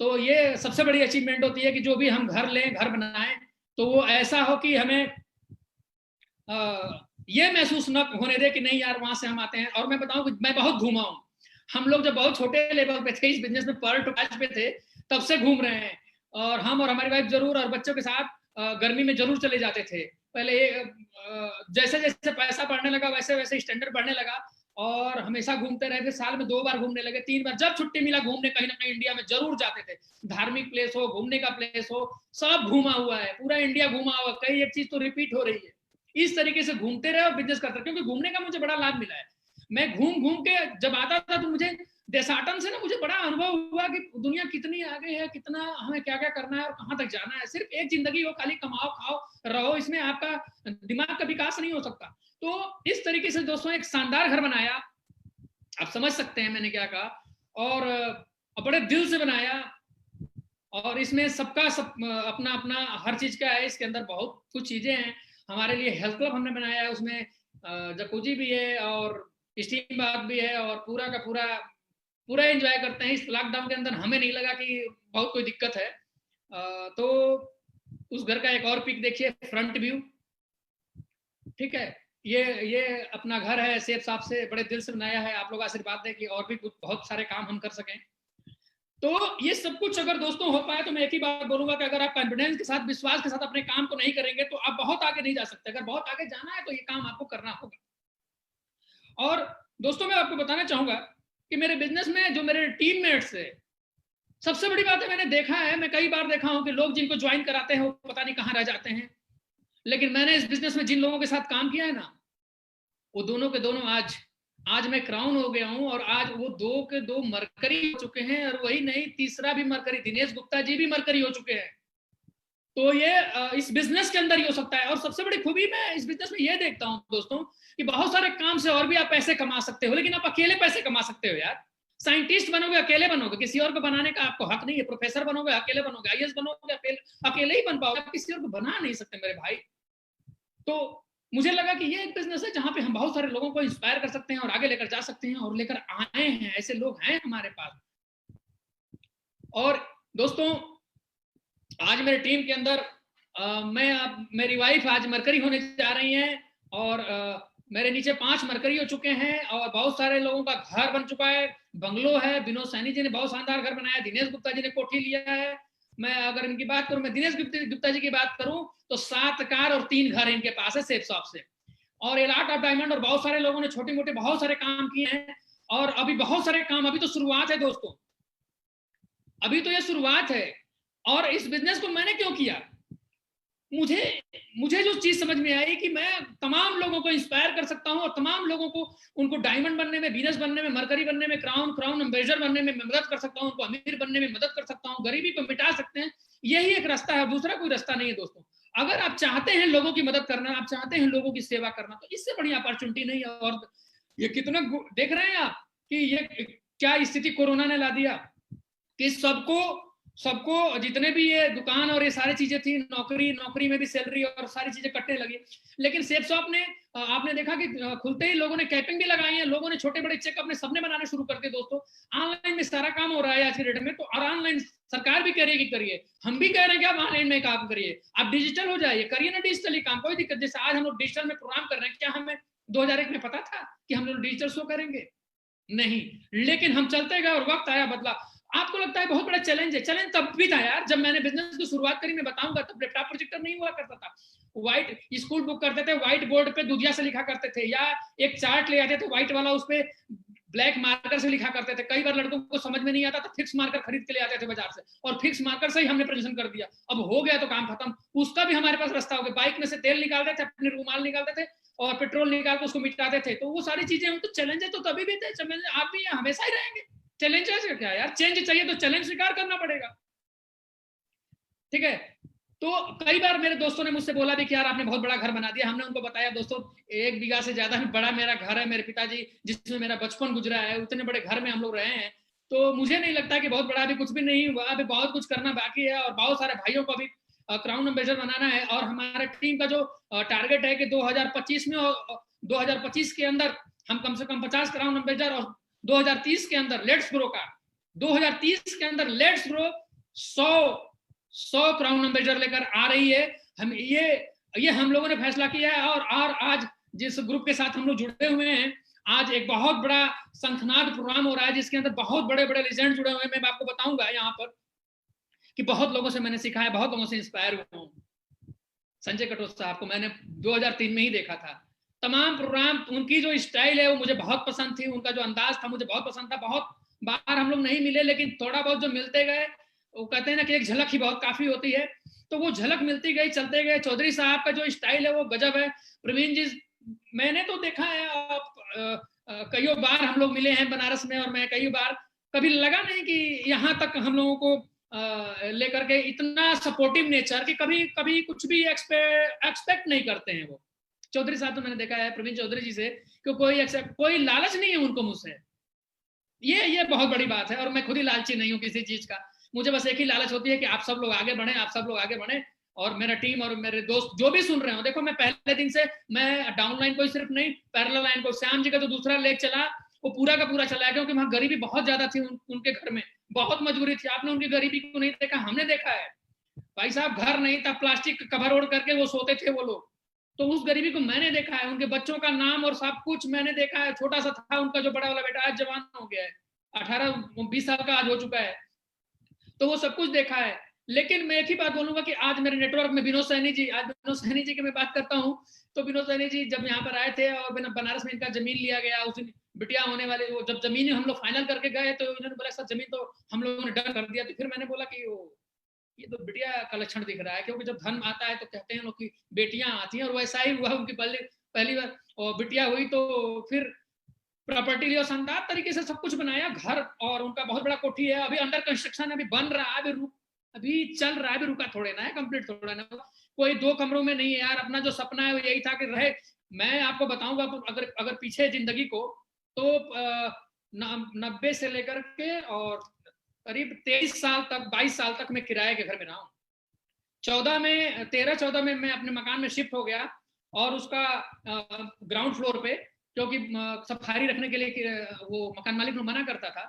तो ये सबसे बड़ी अचीवमेंट होती है कि जो भी हम घर लें, घर बनाएं, तो वो ऐसा हो कि हमें ये महसूस न होने दे कि नहीं यार वहां से हम आते हैं। और मैं बताऊं कि मैं बहुत घूमा हूं। हम लोग जब बहुत छोटे लेवल पे थे, इस बिजनेस में पर्ल टू पैच पे थे, तब से घूम रहे हैं। और हम और हमारी वाइफ जरूर, और बच्चों के साथ गर्मी में जरूर चले जाते थे। पहले जैसे जैसे पैसा बढ़ने लगा वैसे वैसे स्टैंडर्ड बढ़ने लगा, और हमेशा घूमते रहे थे। साल में 2 बार घूमने लगे, 3 बार, जब छुट्टी मिला घूमने कहीं ना कहीं इंडिया में जरूर जाते थे। धार्मिक प्लेस हो, घूमने का प्लेस हो, सब घूमा हुआ है, पूरा इंडिया घूमा हुआ। कई एक चीज तो रिपीट हो रही है। इस तरीके से घूमते रहे और बिजनेस करते रहे, क्योंकि घूमने का मुझे बड़ा लाभ मिला है। मैं घूम घूम के जब आता था तो मुझे देशाटन से ना मुझे बड़ा अनुभव हुआ कि दुनिया कितनी आगे है, कितना हमें क्या क्या करना है और कहां तक जाना है। सिर्फ एक जिंदगी हो, खाली कमाओ खाओ रहो, इसमें आपका दिमाग का विकास नहीं हो सकता। तो इस तरीके से दोस्तों एक शानदार घर बनाया, आप समझ सकते हैं मैंने क्या कहा, और बड़े दिल से बनाया। और इसमें सबका सब अपना अपना हर चीज का है, इसके अंदर बहुत कुछ चीजें हैं। हमारे लिए हेल्थ क्लब हमने बनाया है, उसमें जकूजी भी है और स्टीम बाथ भी है, और पूरा का पूरा एंजॉय करते हैं। इस लॉकडाउन के अंदर हमें नहीं लगा कि बहुत कोई दिक्कत है। तो उस घर का एक और पिक देखिए, फ्रंट व्यू, ठीक है। ये अपना घर है, सेफ साहब से बड़े दिल से बनाया है। आप लोग आशीर्वाद दें कि और भी बहुत सारे काम हम कर सकें। तो ये सब कुछ अगर दोस्तों हो पाए, तो मैं एक ही बात बोलूंगा कि अगर आप कॉन्फिडेंस के साथ, विश्वास के साथ अपने काम को नहीं करेंगे तो आप बहुत आगे नहीं जा सकते। अगर बहुत आगे जाना है तो ये काम आपको करना होगा। और दोस्तों मैं आपको बताना चाहूंगा कि मेरे बिजनेस में जो मेरे टीममेट्स है, सबसे बड़ी बात है, मैंने देखा है, मैं कई बार देखा हूं कि लोग जिनको ज्वाइन कराते हैं वो पता नहीं कहां रह जाते हैं। लेकिन मैंने इस बिजनेस में जिन लोगों के साथ काम किया है ना, वो दोनों के दोनों आज मैं क्राउन हो गया हूं, और आज वो 2 के 2 मरकरी हो चुके हैं। और वही नहीं, तीसरा भी मरकरी, दिनेश गुप्ता जी भी मरकरी हो चुके हैं। तो ये इस बिजनेस के अंदर ही हो सकता है। और सबसे बड़ी खूबी मैं इस बिजनेस में ये देखता हूं दोस्तों कि बहुत सारे काम से और भी आप पैसे कमा सकते हो, लेकिन आप अकेले पैसे कमा सकते हो यार। साइंटिस्ट बनोगे अकेले बनोगे, किसी और को बनाने का आपको हक नहीं है। प्रोफेसर बनोगे अकेले बनोगे, आईएएस बनोगे अकेले ही बन पाओगे, आप किसी और को बना नहीं सकते मेरे भाई। तो मुझे लगा कि ये एक बिजनेस है जहां पे हम बहुत सारे लोगों को इंस्पायर कर सकते हैं और आगे लेकर जा सकते हैं, और लेकर आए हैं, ऐसे लोग हैं हमारे पास। और दोस्तों आज मेरे टीम के अंदर मेरी वाइफ आज मरकरी होने जा रही हैं, और मेरे नीचे 5 मरकरी हो चुके हैं, और बहुत सारे लोगों का घर बन चुका है, बंगलो है। विनोद सैनी जी ने बहुत शानदार घर बनाया, दिनेश गुप्ता जी ने कोठी लिया है। मैं अगर इनकी बात करूं, मैं दिनेश गुप्ता जी की बात करूं, तो 7 कार और 3 घर इनके पास है सेफ शॉप से, और एलाट ऑफ डायमंड, और बहुत सारे लोगों ने छोटे मोटे बहुत सारे काम किए हैं। और अभी बहुत सारे काम, अभी तो शुरुआत है दोस्तों, अभी तो ये शुरुआत है। और इस बिजनेस को मैंने क्यों किया, मुझे जो चीज समझ में आई कि मैं तमाम लोगों को इंस्पायर कर सकता हूं, और तमाम लोगों को, उनको डायमंड बनने में, वीनस बनने में, मरकरी बनने में, क्राउन एम्बेसडर बनने में मदद कर सकता हूं, उनको अमीर बनने में मदद कर सकता हूं, गरीबी को मिटा सकते हैं। यही एक रास्ता है, दूसरा कोई रास्ता नहीं है दोस्तों। अगर आप चाहते हैं लोगों की मदद करना, आप चाहते हैं लोगों की सेवा करना, तो इससे बड़ी अपॉर्चुनिटी नहीं है। और ये कितना देख रहे हैं आप कि ये क्या स्थिति कोरोना ने ला दिया कि सबको जितने भी ये दुकान और ये सारी चीजें थी, नौकरी में भी सैलरी और सारी चीजें कटने लगी। लेकिन सेफ शॉप ने, आपने देखा कि खुलते ही लोगों ने कैपिंग भी लगाई है, लोगों ने छोटे बड़े चेक अपने सबने बनाने शुरू कर दिए दोस्तों। ऑनलाइन में सारा काम हो रहा है आज के डेट में, तो और ऑनलाइन सरकार भी कह रही है कि करिए, हम भी कह रहे हैं कि आप ऑनलाइन में काम करिए, आप डिजिटल हो जाइए, करिए ना डिजिटली काम, कोई दिक्कत। जैसे आज हम लोग डिजिटल में प्रोग्राम कर रहे हैं, क्या हमें 2001 में पता था कि हम लोग डिजिटल शो करेंगे? नहीं, लेकिन हम चलते गए और वक्त आया बदला। आपको लगता है बहुत बड़ा चैलेंज है, चैलेंज तब भी था यार जब मैंने बिजनेस की शुरुआत करी। मैं बताऊंगा तब लैपटॉप प्रोजेक्टर नहीं हुआ करता था, व्हाइट स्कूल बुक करते थे, व्हाइट बोर्ड पे दुधिया से लिखा करते थे, या एक चार्ट ले आते थे व्हाइट वाला, उस पे ब्लैक मार्कर से लिखा करते थे। कई बार लड़कों को समझ में नहीं आता तो फिक्स मार्कर खरीद के ले आते थे बाजार से, और फिक्स मार्कर से ही हमने प्रेजेंटेशन कर दिया। अब हो गया तो काम खत्म, उसका भी हमारे पास रास्ता हो गया। बाइक में से तेल निकालते थे, अपने रुमाल निकालते थे और पेट्रोल निकाल के उसको मिटाते थे। तो वो सारी चीजें, तो चैलेंज है तो तभी भी थे, चैलेंज आप भी हमेशा ही रहेंगे। चैलेंज है क्या यार, चेंज चाहिए तो चैलेंज स्वीकार करना पड़ेगा, ठीक है। तो कई बार मेरे दोस्तों ने मुझसे बोला भी कि यार आपने बहुत बड़ा घर बना दिया। हमने उनको बताया दोस्तों 1 बीघा से ज्यादा बड़ा मेरा घर है, मेरे पिताजी जिसमें मेरा बचपन गुजरा है उतने बड़े घर में हम लोग रहे हैं। तो मुझे नहीं लगता कि बहुत बड़ा, अभी कुछ भी नहीं हुआ, अभी बहुत कुछ करना बाकी है और बहुत सारे भाइयों को अभी क्राउन एम्बेसडर बनाना है। और हमारे टीम का जो टारगेट है कि 2025 में और 2025 के अंदर हम कम से कम 50 क्राउन एम्बेसडर, और 2030 के अंदर लेट्स ग्रो का 2030 के अंदर लेट्स ग्रो 100 क्राउन एम्बेसडर लेकर आ रही है। हम ये हम लोगों ने फैसला किया है। और आज जिस ग्रुप के साथ हम लोग जुड़े हुए हैं, आज एक बहुत बड़ा शंखनाद प्रोग्राम हो रहा है जिसके अंदर बहुत बड़े बड़े लीजेंड जुड़े हुए हैं। मैं आपको बताऊंगा यहाँ पर कि बहुत लोगों से मैंने सीखा है, बहुत लोगों से इंस्पायर हुआ हूँ। संजय कटोच साहब को मैंने 2003 में ही देखा था। तमाम प्रोग्राम, उनकी जो स्टाइल है वो मुझे बहुत पसंद थी, उनका जो अंदाज था मुझे बहुत पसंद था। बहुत बार हम लोग नहीं मिले, लेकिन थोड़ा बहुत जो मिलते गए, वो कहते हैं ना कि एक झलक ही बहुत काफी होती है, तो वो झलक मिलती गई, चलते गए। चौधरी साहब का जो स्टाइल है वो गजब है। प्रवीण जी मैंने तो देखा है, कई बार हम लोग मिले हैं बनारस में, और मैं कई बार, कभी लगा नहीं कि यहाँ तक हम लोगों को लेकर के इतना सपोर्टिव नेचर कि कभी कभी कुछ भी एक्सपेक्ट नहीं करते हैं वो। चौधरी साहब तो मैंने देखा है प्रवीण चौधरी जी से कि कोई लालच नहीं है उनको मुझसे। ये बहुत बड़ी बात है, और मैं खुद ही लालची नहीं हूँ किसी चीज का। मुझे बस एक ही लालच होती है कि आप सब लोग आगे बढ़े, आप सब लोग आगे बढ़े, और मेरा टीम और मेरे दोस्त जो भी सुन रहे हो। देखो मैं पहले दिन से, मैं डाउनलाइन को सिर्फ नहीं, पैरेलल लाइन को, श्याम जी का जो दूसरा लेग चला वो पूरा का पूरा चला, क्योंकि वहां गरीबी बहुत ज्यादा थी, उनके घर में बहुत मजबूरी थी। आपने उनकी गरीबी को नहीं देखा, हमने देखा है भाई साहब। घर नहीं था, प्लास्टिक कवर ओढ़ करके वो सोते थे वो लोग, तो उस गरीबी को मैंने देखा है। उनके बच्चों का नाम और सब कुछ मैंने देखा है। छोटा सा था उनका जो बड़ा वाला बेटा, आज जवान हो गया है, 18-20 साल का आज हो चुका है, तो वो सब कुछ देखा है। लेकिन मैं एक ही बात बोलूंगा कि आज मेरे नेटवर्क में विनोद सैनी जी, आज विनोद सैनी जी की मैं बात करता हूँ, तो विनोद सैनी जी जब यहाँ पर आए थे और बनारस में इनका जमीन लिया गया, उस दिन बिटिया होने वाले, वो जब जमीन हम लोग फाइनल करके गए तो इन्होंने बोला सर जमीन तो हम लोगों ने डन कर दिया। तो फिर मैंने बोला कि ये तो बिटिया का लक्षण दिख रहा है, क्योंकि जब धन आता है तो कहते हैं लोग कि बेटियां आती हैं, और वैसा ही हुआ। उनकी पहली बार और बिटिया हुई तो फिर प्रॉपर्टी लिया, शानदार तरीके से सब कुछ बनाया, घर, और उनका बहुत बड़ा कोठी है, अभी अंडर कंस्ट्रक्शन, अभी बन रहा है, अभी चल रहा है, अभी रुका थोड़े ना है, कंप्लीट थोड़ा ना। कोई 2 कमरों में नहीं है यार। अपना जो सपना है वो यही था कि रहे। मैं आपको बताऊंगा, अगर पीछे जिंदगी को, तो 90 से लेकर के और करीब 23 साल तक, 22 साल तक मैं किराए के घर में रहा हूँ। 13-14 में मैं अपने मकान में शिफ्ट हो गया, और उसका ग्राउंड फ्लोर पे, क्योंकि सब खाली रखने के लिए वो मकान मालिक को मना करता था।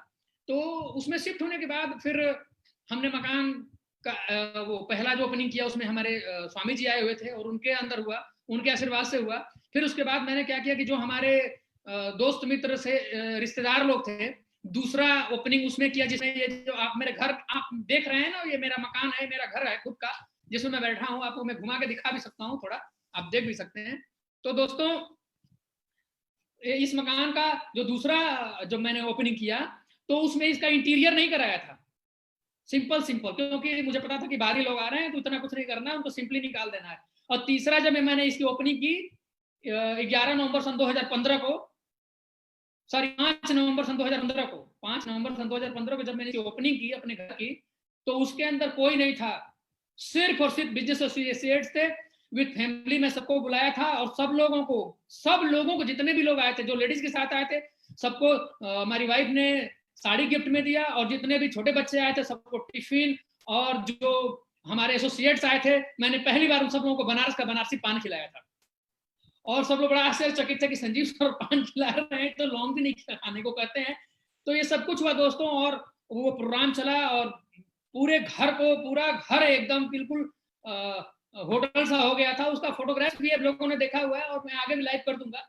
तो उसमें शिफ्ट होने के बाद फिर हमने मकान का वो पहला जो ओपनिंग किया, उसमें हमारे स्वामी जी आए हुए थे, और उनके अंदर हुआ, उनके आशीर्वाद से हुआ। फिर उसके बाद मैंने क्या किया कि जो हमारे दोस्त मित्र से रिश्तेदार लोग थे, दूसरा ओपनिंग उसमें किया, जिसमें ये जो आप मेरे घर आप देख रहे हैं ना, ये मेरा मकान है, मेरा घर है खुद का, जिसमें मैं बैठा हूँ। आपको मैं घुमा के दिखा भी सकता हूँ, थोड़ा आप देख भी सकते हैं। तो दोस्तों इस मकान का जो दूसरा जो मैंने ओपनिंग किया, तो उसमें इसका इंटीरियर नहीं कराया था, सिंपल, क्योंकि मुझे पता था कि बाहरी लोग आ रहे हैं तो इतना कुछ नहीं करना है, उनको सिंपली निकाल देना है। और तीसरा जब मैंने इसकी ओपनिंग की 11 नवंबर सन 2015 को, सॉरी 5 नवंबर सन 2015 को, 5 नवंबर सन 2015 को जब मैंने इसकी ओपनिंग की अपने घर की, तो उसके अंदर कोई नहीं था, सिर्फ और सिर्फ बिजनेस एसोसिएट्स थे। विद फैमिली में सबको बुलाया था, और सब लोगों को जितने भी लोग आए थे, जो लेडीज के साथ आए थे, सबको हमारी वाइफ ने साड़ी गिफ्ट में दिया, और जितने भी छोटे बच्चे आए थे सबको टिफिन, और जो हमारे एसोसिएट्स आए थे, मैंने पहली बार उन सब लोगों को बनारस का बनारसी पान खिलाया था। और सब लोग बड़ा आश्चर्यचकित थे कि संजीव सर पान खिला रहे हैं, तो लौंग भी नहीं खाने को कहते हैं। तो ये सब कुछ हुआ दोस्तों, और वो प्रोग्राम चला, और पूरा घर एकदम बिल्कुल होटल सा हो गया था। उसका फोटोग्राफ भी आप लोगों ने देखा हुआ है, और मैं आगे भी लाइव कर दूंगा।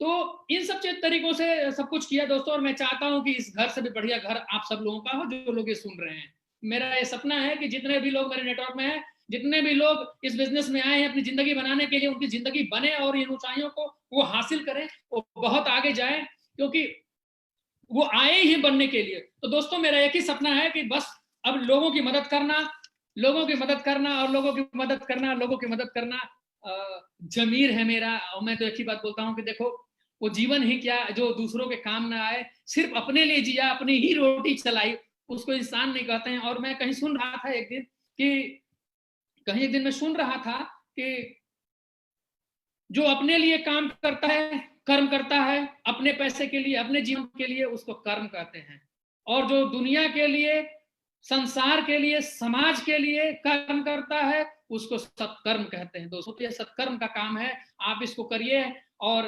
तो इन सब तरीकों से सब कुछ किया दोस्तों, और मैं चाहता हूं कि इस घर से भी बढ़िया घर आप सब लोगों का हो जो लोग ये सुन रहे हैं। मेरा ये सपना है कि जितने भी लोग मेरे नेटवर्क में हैं, जितने भी लोग इस बिजनेस में आए हैं अपनी जिंदगी बनाने के लिए, उनकी जिंदगी बने और इन ऊंचाइयों को वो हासिल करें, वो बहुत आगे जाए, क्योंकि वो आए ही बनने के लिए। तो दोस्तों मेरा एक ही सपना है कि बस अब लोगों की मदद करना, लोगों की मदद करना और लोगों की मदद करना, लोगों की मदद करना जमीर है मेरा। और मैं तो एक ही बात बोलता हूँ कि देखो वो जीवन ही क्या जो दूसरों के काम ना आए, सिर्फ अपने लिए जिया, अपनी ही रोटी चलाई, उसको इंसान नहीं कहते हैं। और मैं कहीं सुन रहा था एक दिन कि कहीं एक दिन मैं सुन रहा था कि जो अपने लिए काम करता है, कर्म करता है, अपने पैसे के लिए, अपने जीवन के लिए, उसको कर्म कहते हैं। और जो दुनिया के लिए, संसार के लिए, समाज के लिए कर्म करता है, उसको सत्कर्म कहते हैं। दोस्तों ये सत्कर्म का काम है, आप इसको करिए। और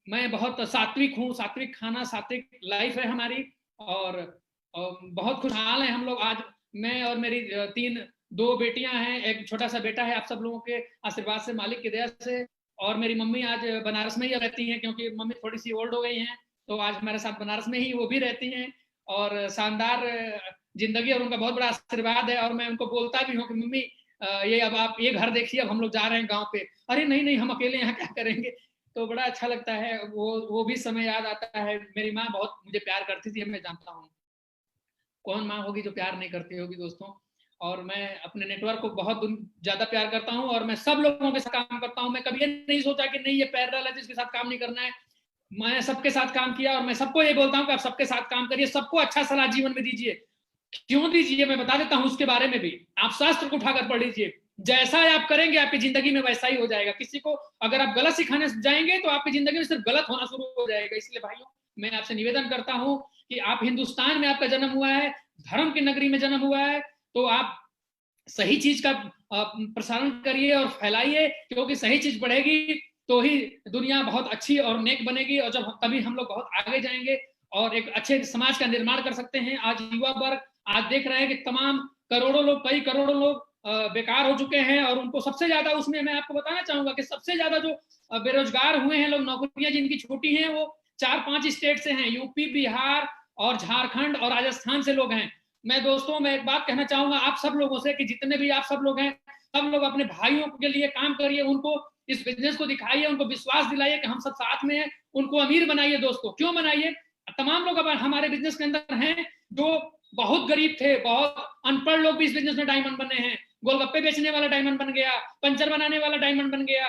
मैं बहुत सात्विक हूँ, सात्विक खाना, सात्विक लाइफ है हमारी, और बहुत खुशहाल हैं हम लोग। आज मैं और मेरी दो बेटियां हैं, एक छोटा सा बेटा है, आप सब लोगों के आशीर्वाद से, मालिक की दया से। और मेरी मम्मी आज बनारस में ही रहती हैं, क्योंकि मम्मी थोड़ी सी ओल्ड हो गई हैं, तो आज हमारे साथ बनारस में ही वो भी रहती हैं। और शानदार जिंदगी और उनका बहुत बड़ा आशीर्वाद है। और मैं उनको बोलता भी हूँ कि मम्मी ये अब आप ये घर देखिए, अब हम लोग जा रहे हैं गाँव पे। अरे नहीं नहीं, हम अकेले यहाँ क्या करेंगे। तो बड़ा अच्छा लगता है, वो भी समय याद आता है। मेरी माँ बहुत मुझे प्यार करती थी, मैं जानता हूँ। कौन माँ होगी जो प्यार नहीं करती होगी दोस्तों। और मैं अपने नेटवर्क को बहुत ज्यादा प्यार करता हूँ, और मैं सब लोगों के साथ काम करता हूँ। मैं कभी ये नहीं सोचा कि नहीं ये पैरेलल है जिसके साथ काम नहीं करना है। मैं सबके साथ काम किया, और मैं सबको ये बोलता हूँ कि आप सबके साथ काम करिए, सबको अच्छा सलाह जीवन में दीजिए। क्यों दीजिए मैं बता देता हूँ उसके बारे में भी। आप शास्त्र को उठाकर पढ़ लीजिए, जैसा आप करेंगे आपकी जिंदगी में वैसा ही हो जाएगा। किसी को अगर आप गलत सिखाने जाएंगे तो आपकी जिंदगी में सिर्फ गलत होना शुरू हो जाएगा। इसलिए भाइयों मैं आपसे निवेदन करता हूँ कि आप हिंदुस्तान में आपका जन्म हुआ है, धर्म की नगरी में जन्म हुआ है, तो आप सही चीज का प्रसारण करिए और फैलाइए, क्योंकि सही चीज बढ़ेगी तो ही दुनिया बहुत अच्छी और नेक बनेगी, और जब तभी हम लोग बहुत आगे जाएंगे और एक अच्छे समाज का निर्माण कर सकते हैं। आज युवा वर्ग आज देख रहे हैं कि तमाम करोड़ों लोग, कई करोड़ों लोग बेकार हो चुके हैं, और उनको सबसे ज्यादा, उसमें मैं आपको बताना चाहूंगा कि सबसे ज्यादा जो बेरोजगार हुए हैं लोग, नौकरियां जिनकी छूटी हैं, वो 4-5 स्टेट से हैं, यूपी, बिहार और झारखंड और राजस्थान से लोग हैं। मैं दोस्तों मैं एक बात कहना चाहूंगा आप सब लोगों से कि जितने भी आप सब लोग हैं, सब लोग अपने भाइयों के लिए काम करिए, उनको इस बिजनेस को दिखाइए, उनको विश्वास दिलाइए कि हम सब साथ में हैं, उनको अमीर बनाइए। दोस्तों क्यों बनाइए, तमाम लोग अब हमारे बिजनेस के अंदर हैं जो बहुत गरीब थे, बहुत अनपढ़ लोग भी इस बिजनेस में डायमंड बने हैं। गोलगप्पे बेचने वाला डायमंड बन गया, पंचर बनाने वाला डायमंड बन गया,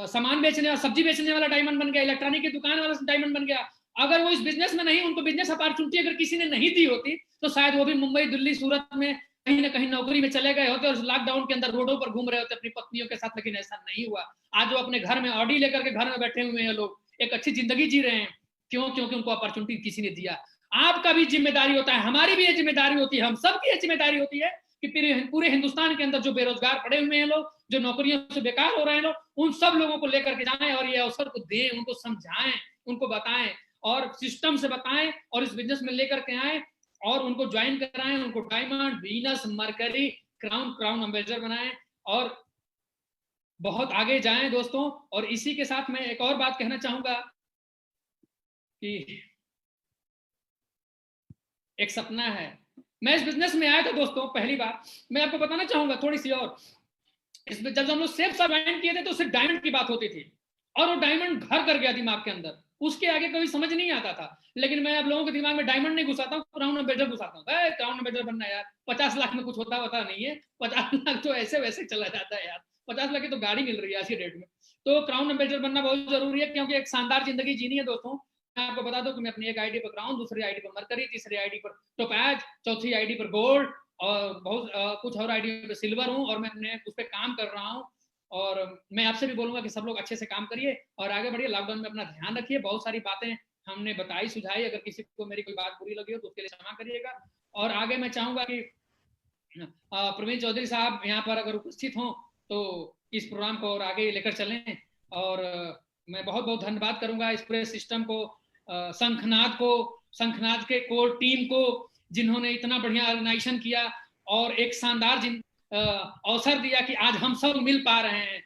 सामान बेचने वाला, सब्जी बेचने वाला डायमंड बन गया, इलेक्ट्रॉनिक की दुकान वाला डायमंड बन गया। अगर वो इस बिजनेस में नहीं, उनको बिजनेस अपॉर्चुनिटी अगर किसी ने नहीं दी होती, तो शायद वो भी मुंबई, दिल्ली, सूरत में कहीं ना कहीं नौकरी में चले गए होते और लॉकडाउन के अंदर रोडों पर घूम रहे होते अपनी पत्नियों के साथ। लेकिन ऐसा नहीं हुआ। आज वो अपने घर में ऑडी लेकर के घर में बैठे हुए हैं, लोग एक अच्छी जिंदगी जी रहे हैं। क्यों? क्योंकि उनको अपॉर्चुनिटी किसी ने दिया। आपका भी जिम्मेदारी होता है, हमारी भी ये जिम्मेदारी होती है, हम सबकी ये जिम्मेदारी होती है कि पूरे हिंदुस्तान के अंदर जो बेरोजगार पड़े हुए हैं लोग, जो नौकरियों से बेकार हो रहे हैं लोग, उन सब लोगों को लेकर के जाएं और ये अवसर को दें, उनको समझाएं, उनको बताएं और सिस्टम से बताएं और इस बिजनेस में लेकर के आए और उनको ज्वाइन कराएं, उनको diamond, Venus, mercury, crown ambassador बनाएं और बहुत आगे जाएं दोस्तों। और इसी के साथ मैं एक और बात कहना चाहूंगा कि एक सपना है। मैं इस बिजनेस में आया था दोस्तों पहली बार, मैं आपको बताना चाहूंगा थोड़ी सी और। इसमें जब हम लोग सेफ सा ज्वाइन किए थे तो सिर्फ डायमंड की बात होती थी, और वो डायमंड घर कर गया दिमाग के अंदर, उसके आगे कभी समझ नहीं आता था। लेकिन मैं अब लोगों के दिमाग में डायमंड नहीं घुसाता हूँ, क्राउन एम्बेसडर घुसाता हूँ। क्राउन एम्बेसडर बनना यार 50 लाख में कुछ होता नहीं है, 50 लाख तो ऐसे वैसे चला जाता है यार, 50 लाख की तो गाड़ी मिल रही है आज की डेट में। तो क्राउन एम्बेसडर बनना बहुत जरूरी है, क्योंकि एक शानदार जिंदगी जीनी है दोस्तों। मैं आपको बता दूं कि मैं अपनी एक आईडी पर क्राउन, दूसरी आईडी पर मरकरी, तीसरी आईडी पर टोपैज, चौथी आईडी पर गोल्ड और बहुत कुछ और आईडी पर सिल्वर हूँ, और मैं उस पर काम कर रहा हूँ। और मैं आपसे भी बोलूंगा कि सब लोग अच्छे से काम करिए और आगे बढ़िए। लॉकडाउन में अपना ध्यान रखिए। बहुत सारी बातें हमने बताई, सुझाई, अगर किसी को मेरी कोई बात बुरी लगी हो तो उसके लिए क्षमा करिएगा। और आगे मैं चाहूंगा कि प्रवीण चौधरी साहब यहाँ पर अगर उपस्थित हों तो इस प्रोग्राम को और आगे लेकर चलें। और मैं बहुत बहुत धन्यवाद करूंगा इस पूरे सिस्टम को, शंखनाद के कोर टीम को, जिन्होंने इतना बढ़िया ऑर्गेनाइजेशन किया और एक शानदार अवसर दिया कि आज हम सब मिल पा रहे हैं।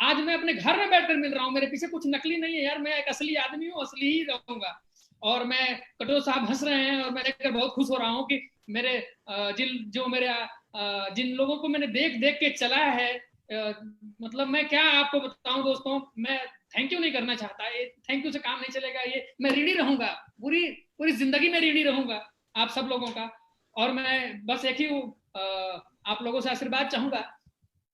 आज मैं अपने घर में बैठकर मिल रहा हूँ, मेरे पीछे कुछ नकली नहीं है यार, मैं एक असली आदमी हूँ, असली ही रहूंगा। और मैं कटोच साहब हंस रहे हैं और मैं देखकर बहुत खुश हो रहा हूँ कि मेरे जिन लोगों को मैंने देख देख के चला है, मतलब मैं क्या आपको बताऊं दोस्तों, मैं थैंक यू नहीं करना चाहता, ये थैंक यू से काम नहीं चलेगा, ये मैं ऋणी रहूंगा, पूरी पूरी जिंदगी में ऋणी रहूंगा आप सब लोगों का। और मैं बस एक ही आप लोगों से आशीर्वाद चाहूंगा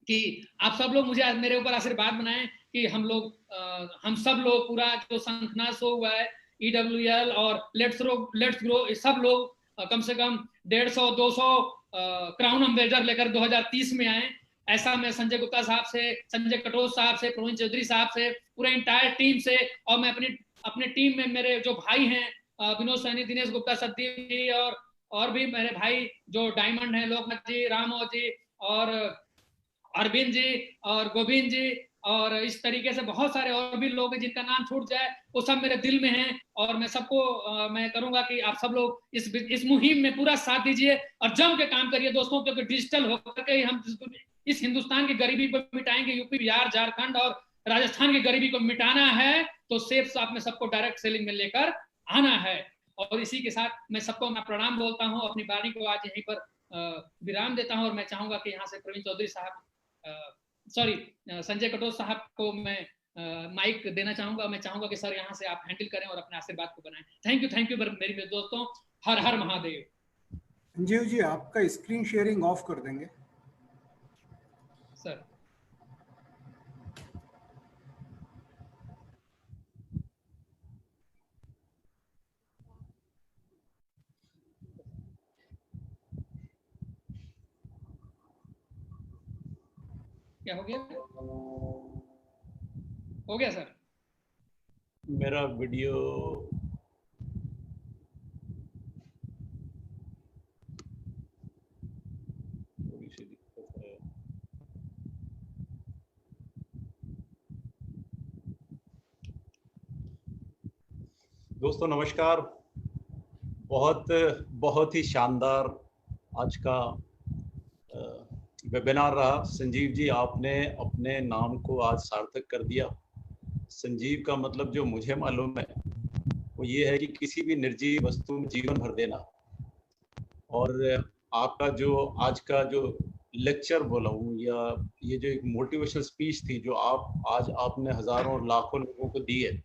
कि आप सब लोग मुझे मेरे ऊपर आशीर्वाद बनाएं कि हम सब लोग पूरा जो शंखनाद शो हुआ है, EWL और लेट्स ग्रो सब लोग कम से कम 150-200 क्राउन अम्बेसडर लेकर 2030 में आए। ऐसा मैं संजय गुप्ता साहब से, संजय कटोच साहब से, प्रवीण चौधरी साहब से, पूरे इंटायर टीम से, और मैं अपने टीम में मेरे जो भाई हैं विनोद सैनी, दिनेश गुप्ता, सतदीप जी, और भी मेरे भाई जो डायमंड हैं, लोकनाथ जी, रामो जी, और अरविंद जी, और गोविंद जी, और इस तरीके से बहुत सारे और भी लोग हैं जिनका नाम छूट जाए वो सब मेरे दिल में हैं। और मैं सबको मैं करूंगा कि आप सब लोग इस मुहिम में पूरा साथ दीजिए और जम के काम करिए दोस्तों, क्योंकि डिजिटल होकर के हम इस हिंदुस्तान की गरीबी को मिटाएंगे। यूपी, बिहार, झारखंड और राजस्थान की गरीबी को मिटाना है तो सेफ शॉप में सबको डायरेक्ट सेलिंग में लेकर आना है। और इसी के साथ मैं सबको मैं प्रणाम बोलता हूँ, अपनी वाणी को आज यहीं पर विराम देता हूँ। और मैं चाहूंगा कि यहाँ से प्रवीण चौधरी साहब, संजय कटोच साहब को मैं माइक देना चाहूंगा। मैं चाहूंगा कि सर यहाँ से आप हैंडल करें और अपने आशीर्वाद को बनाएं। थैंक यू मेरे दोस्तों। हर हर महादेव। संजीव जी, आपका स्क्रीन शेयरिंग ऑफ कर देंगे सर। क्या हो गया? हो गया सर? मेरा वीडियो थोड़ी सी दिक्कत है। दोस्तों नमस्कार, बहुत ही शानदार आज का वेबिनार रहा। संजीव जी, आपने अपने नाम को आज सार्थक कर दिया। संजीव का मतलब जो मुझे मालूम है वो ये है कि किसी भी निर्जीव वस्तु में जीवन भर देना। और आपका जो आज का जो लेक्चर बोला हूँ या ये जो एक मोटिवेशनल स्पीच थी जो आज आपने हजारों और लाखों लोगों को दी है,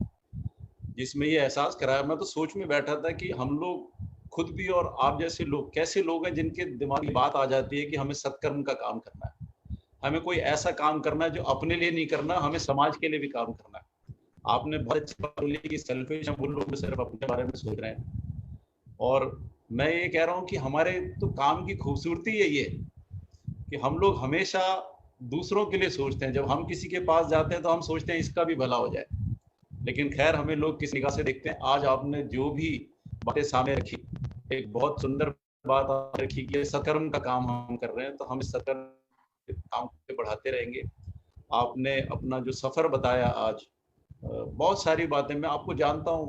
जिसमें ये एहसास कराया, मैं तो सोच में बैठा था कि हम लोग खुद भी और आप जैसे लोग कैसे लोग हैं जिनके दिमाग में बात आ जाती है कि हमें सत्कर्म का काम करना है, हमें कोई ऐसा काम करना है जो अपने लिए नहीं करना, हमें समाज के लिए भी काम करना है। आपने बहुत अच्छी बात बोली कि सेल्फिश हम उन लोग सिर्फ अपने बारे में सोच रहे हैं। और मैं ये कह रहा हूँ कि हमारे तो काम की खूबसूरती यही है कि हम लोग हमेशा दूसरों के लिए सोचते हैं। जब हम किसी के पास जाते हैं तो हम सोचते हैं इसका भी भला हो जाए, लेकिन खैर हमें लोग किस निगाह से देखते हैं। आज आपने जो भी बातें सामने रखी, एक बहुत सुंदर बात रखी कि सत्कर्म का काम हम कर रहे हैं, तो हम सत्कर्म काम को बढ़ाते रहेंगे। आपने अपना जो सफर बताया आज, बहुत सारी बातें मैं आपको जानता हूँ।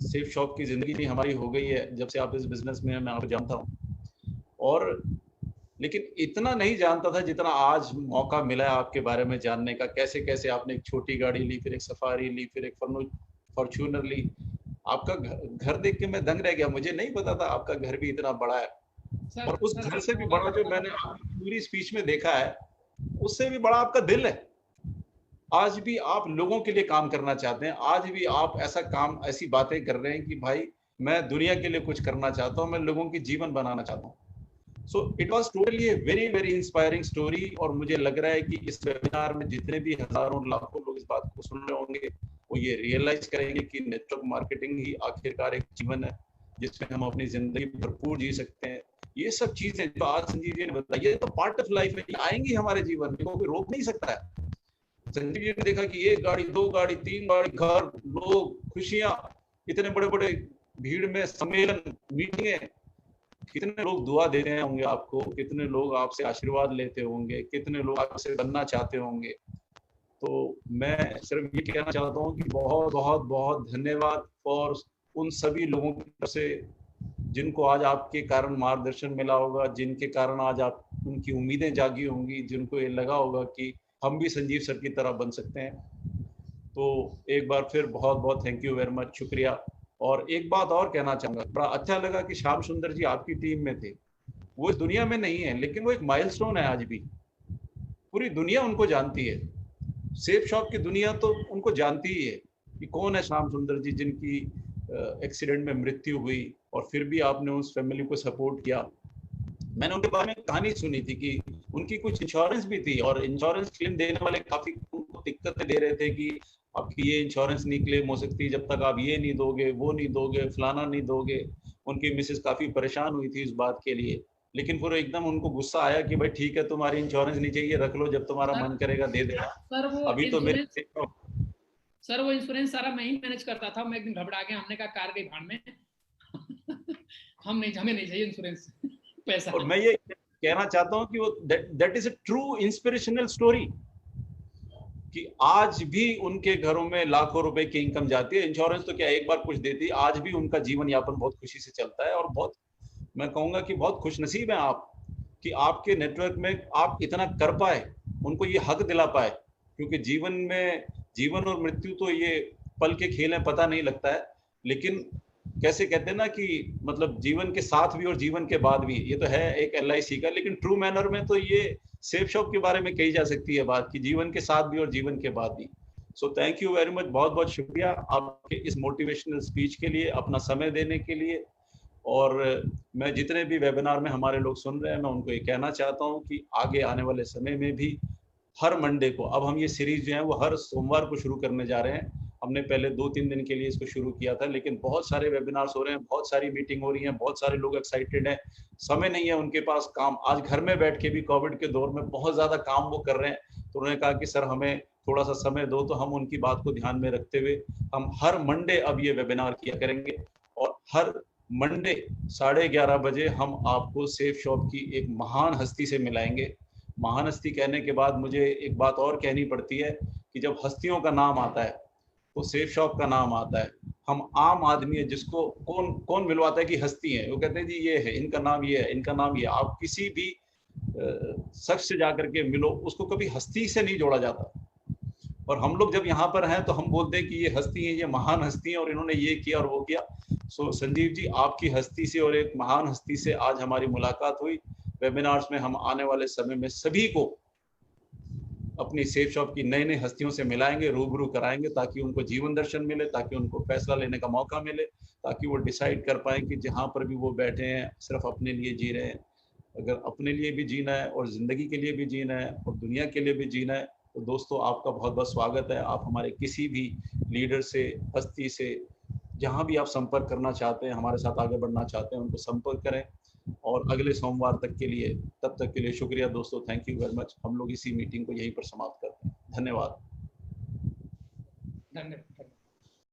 सेफ शॉप की जिंदगी हमारी हो गई है जब से आप इस बिजनेस में, मैं आपको जानता हूँ, और लेकिन इतना नहीं जानता था जितना आज मौका मिला है आपके बारे में जानने का। कैसे कैसे आपने एक छोटी गाड़ी ली, फिर एक सफारी ली, फिर एक फॉर्च्यूनर ली। आपका घर देख के मैं दंग रह गया, मुझे नहीं पता था आपका घर भी इतना बड़ा है। और उस घर से भी बड़ा जो मैंने पूरी स्पीच में देखा है, उससे भी बड़ा आपका दिल है। आज भी आप लोगों के लिए काम करना चाहते हैं, आज भी आप ऐसा काम, ऐसी बातें कर रहे हैं कि भाई मैं दुनिया के लिए कुछ करना चाहता हूँ, मैं लोगों की जीवन बनाना चाहता हूँ। So it was totally a very very inspiring story. और मुझे लग रहा है कि इस वेबिनार में जितने भी हजारों लाखों लोग इस बात को सुन रहे होंगे वो ये रियलाइज करेंगे कि नेटवर्क मार्केटिंग ही आखिरकार एक जीवन है जिसमें हम अपनी जिंदगी भरपूर जी सकते हैं। ये सब चीजें जो आज संजीव जी ने बताई, ये तो पार्ट ऑफ लाइफ में आएंगी हमारे जीवन में, कोई रोक नहीं सकता है। संजीव जी ने देखा कि 1 गाड़ी, 2 गाड़ी, 3 गाड़ी, घर, लोग, खुशियां, इतने बड़े बड़े भीड़ में सम्मेलन, मीटिंगें, कितने लोग दुआ देते होंगे आपको, कितने लोग आपसे आशीर्वाद लेते होंगे, कितने लोग आपसे बनना चाहते होंगे। तो मैं सिर्फ ये कहना चाहता हूँ कि बहुत बहुत बहुत धन्यवाद फॉर उन सभी लोगों की तरफ से जिनको आज आपके कारण मार्गदर्शन मिला होगा, जिनके कारण आज आप उनकी उम्मीदें जागी होंगी, जिनको ये लगा होगा कि हम भी संजीव सर की तरह बन सकते हैं। तो एक बार फिर बहुत बहुत थैंक यू वेरी मच, शुक्रिया। और एक बात और कहना चाहूँगा, बड़ा अच्छा लगा कि श्याम सुंदर जी आपकी टीम में थे। वो इस दुनिया में नहीं है, लेकिन वो एक माइलस्टोन है आज भी, पूरी दुनिया उनको जानती है। सेफ शॉप की दुनिया तो उनको जानती ही है कि कौन है श्याम सुंदर जी, जिनकी एक्सीडेंट में मृत्यु हुई और फिर भी आपने उस फैमिली को सपोर्ट किया। मैंने उनके बारे में कहानी सुनी थी कि उनकी कुछ इंश्योरेंस भी थी और इंश्योरेंस क्लेम देने वाले काफी उनको दिक्कतें दे रहे थे कि आपकी ये इंश्योरेंस नहीं क्लेम हो सकती जब तक आप ये नहीं दोगे, वो नहीं दोगे, फलाना नहीं दोगे। उनकी मिसेस काफी परेशान हुई थी इस बात के लिए, लेकिन फिर एकदम उनको गुस्सा आया कि भाई ठीक है, तुम्हारी इंश्योरेंस नहीं चाहिए, रख लो, जब तुम्हारा मन करेगा दे देना। सर वो अभी तो मेरे इंश्योरेंस सारा मैं ही मैनेज करता था। मैं एक दिन घबरा गया, हमने कहा कार गई भाड़ में हमें नहीं चाहिए इंश्योरेंस पैसा। और मैं ये कहना चाहता हूँ कि वो that is a true inspirational story कि आज भी उनके घरों में लाखों रुपए की इनकम जाती है। इंश्योरेंस तो क्या एक बार कुछ देती है, आज भी उनका जीवन यापन बहुत खुशी से चलता है। और बहुत, मैं कहूंगा कि बहुत खुशनसीब है आप कि आपके नेटवर्क में आप इतना कर पाए, उनको ये हक दिला पाए, क्योंकि जीवन में जीवन और मृत्यु तो ये पल के खेल है, पता नहीं लगता है। लेकिन कैसे कहते हैं ना कि मतलब जीवन के साथ भी और जीवन के बाद भी, ये तो है एक LIC का, लेकिन ट्रू मैनर में तो ये सेफ शॉप के बारे में कही जा सकती है बात कि जीवन के साथ भी और जीवन के बाद भी। So thank you very much, बहुत बहुत शुक्रिया आपके इस मोटिवेशनल स्पीच के लिए, अपना समय देने के लिए। और मैं जितने भी वेबिनार में हमारे लोग सुन रहे हैं, मैं उनको ये कहना चाहता हूँ कि आगे आने वाले समय में भी हर मंडे को, अब हम ये सीरीज जो है वो हर सोमवार को शुरू करने जा रहे हैं। हमने पहले 2-3 दिन के लिए इसको शुरू किया था, लेकिन बहुत सारे वेबिनार्स हो रहे हैं, बहुत सारी मीटिंग हो रही है, बहुत सारे लोग एक्साइटेड हैं, समय नहीं है उनके पास, काम, आज घर में बैठ के भी कोविड के दौर में बहुत ज्यादा काम वो कर रहे हैं। तो उन्होंने कहा कि सर हमें थोड़ा सा समय दो, तो हम उनकी बात को ध्यान में रखते हुए हम हर मंडे अब ये वेबिनार किया करेंगे। और हर मंडे 11:30 बजे हम आपको सेफ शॉप की एक महान हस्ती से मिलाएंगे। महान हस्ती कहने के बाद मुझे एक बात और कहनी पड़ती है कि जब हस्तियों का नाम आता है तो सेफ शॉप का नाम आता है। हम आम आदमी है जिसको कौन मिलवाता है कि हस्ती है, वो कहते हैं जी ये है, इनका नाम ये है, इनका नाम ये है। आप किसी भी शख्स से जाकर के मिलो, उसको कभी हस्ती से नहीं जोड़ा जाता। और हम लोग जब यहाँ पर हैं तो हम बोलते हैं कि ये हस्ती है, ये महान हस्ती है और इन्होंने ये किया और वो किया। सो संजीव जी, आपकी हस्ती से और एक महान हस्ती से आज हमारी मुलाकात हुई। वेबिनार्स में हम आने वाले समय में सभी को अपनी सेफ शॉप की नई नई हस्तियों से मिलाएंगे, रूबरू कराएंगे, ताकि उनको जीवन दर्शन मिले, ताकि उनको फैसला लेने का मौका मिले, ताकि वो डिसाइड कर पाए कि जहाँ पर भी वो बैठे हैं सिर्फ अपने लिए जी रहे हैं। अगर अपने लिए भी जीना है और जिंदगी के लिए भी जीना है और दुनिया के लिए भी जीना है, तो दोस्तों आपका बहुत बहुत स्वागत है। आप हमारे किसी भी लीडर से, हस्ती से, जहाँ भी आप संपर्क करना चाहते हैं, हमारे साथ आगे बढ़ना चाहते हैं, उनको संपर्क करें। और अगले सोमवार तक के लिए, तब तक के लिए शुक्रिया दोस्तों, थैंक यू वेरी मच। हम लोग इसी मीटिंग को यहीं पर समाप्त करते हैं। धन्यवाद। धन्यवाद।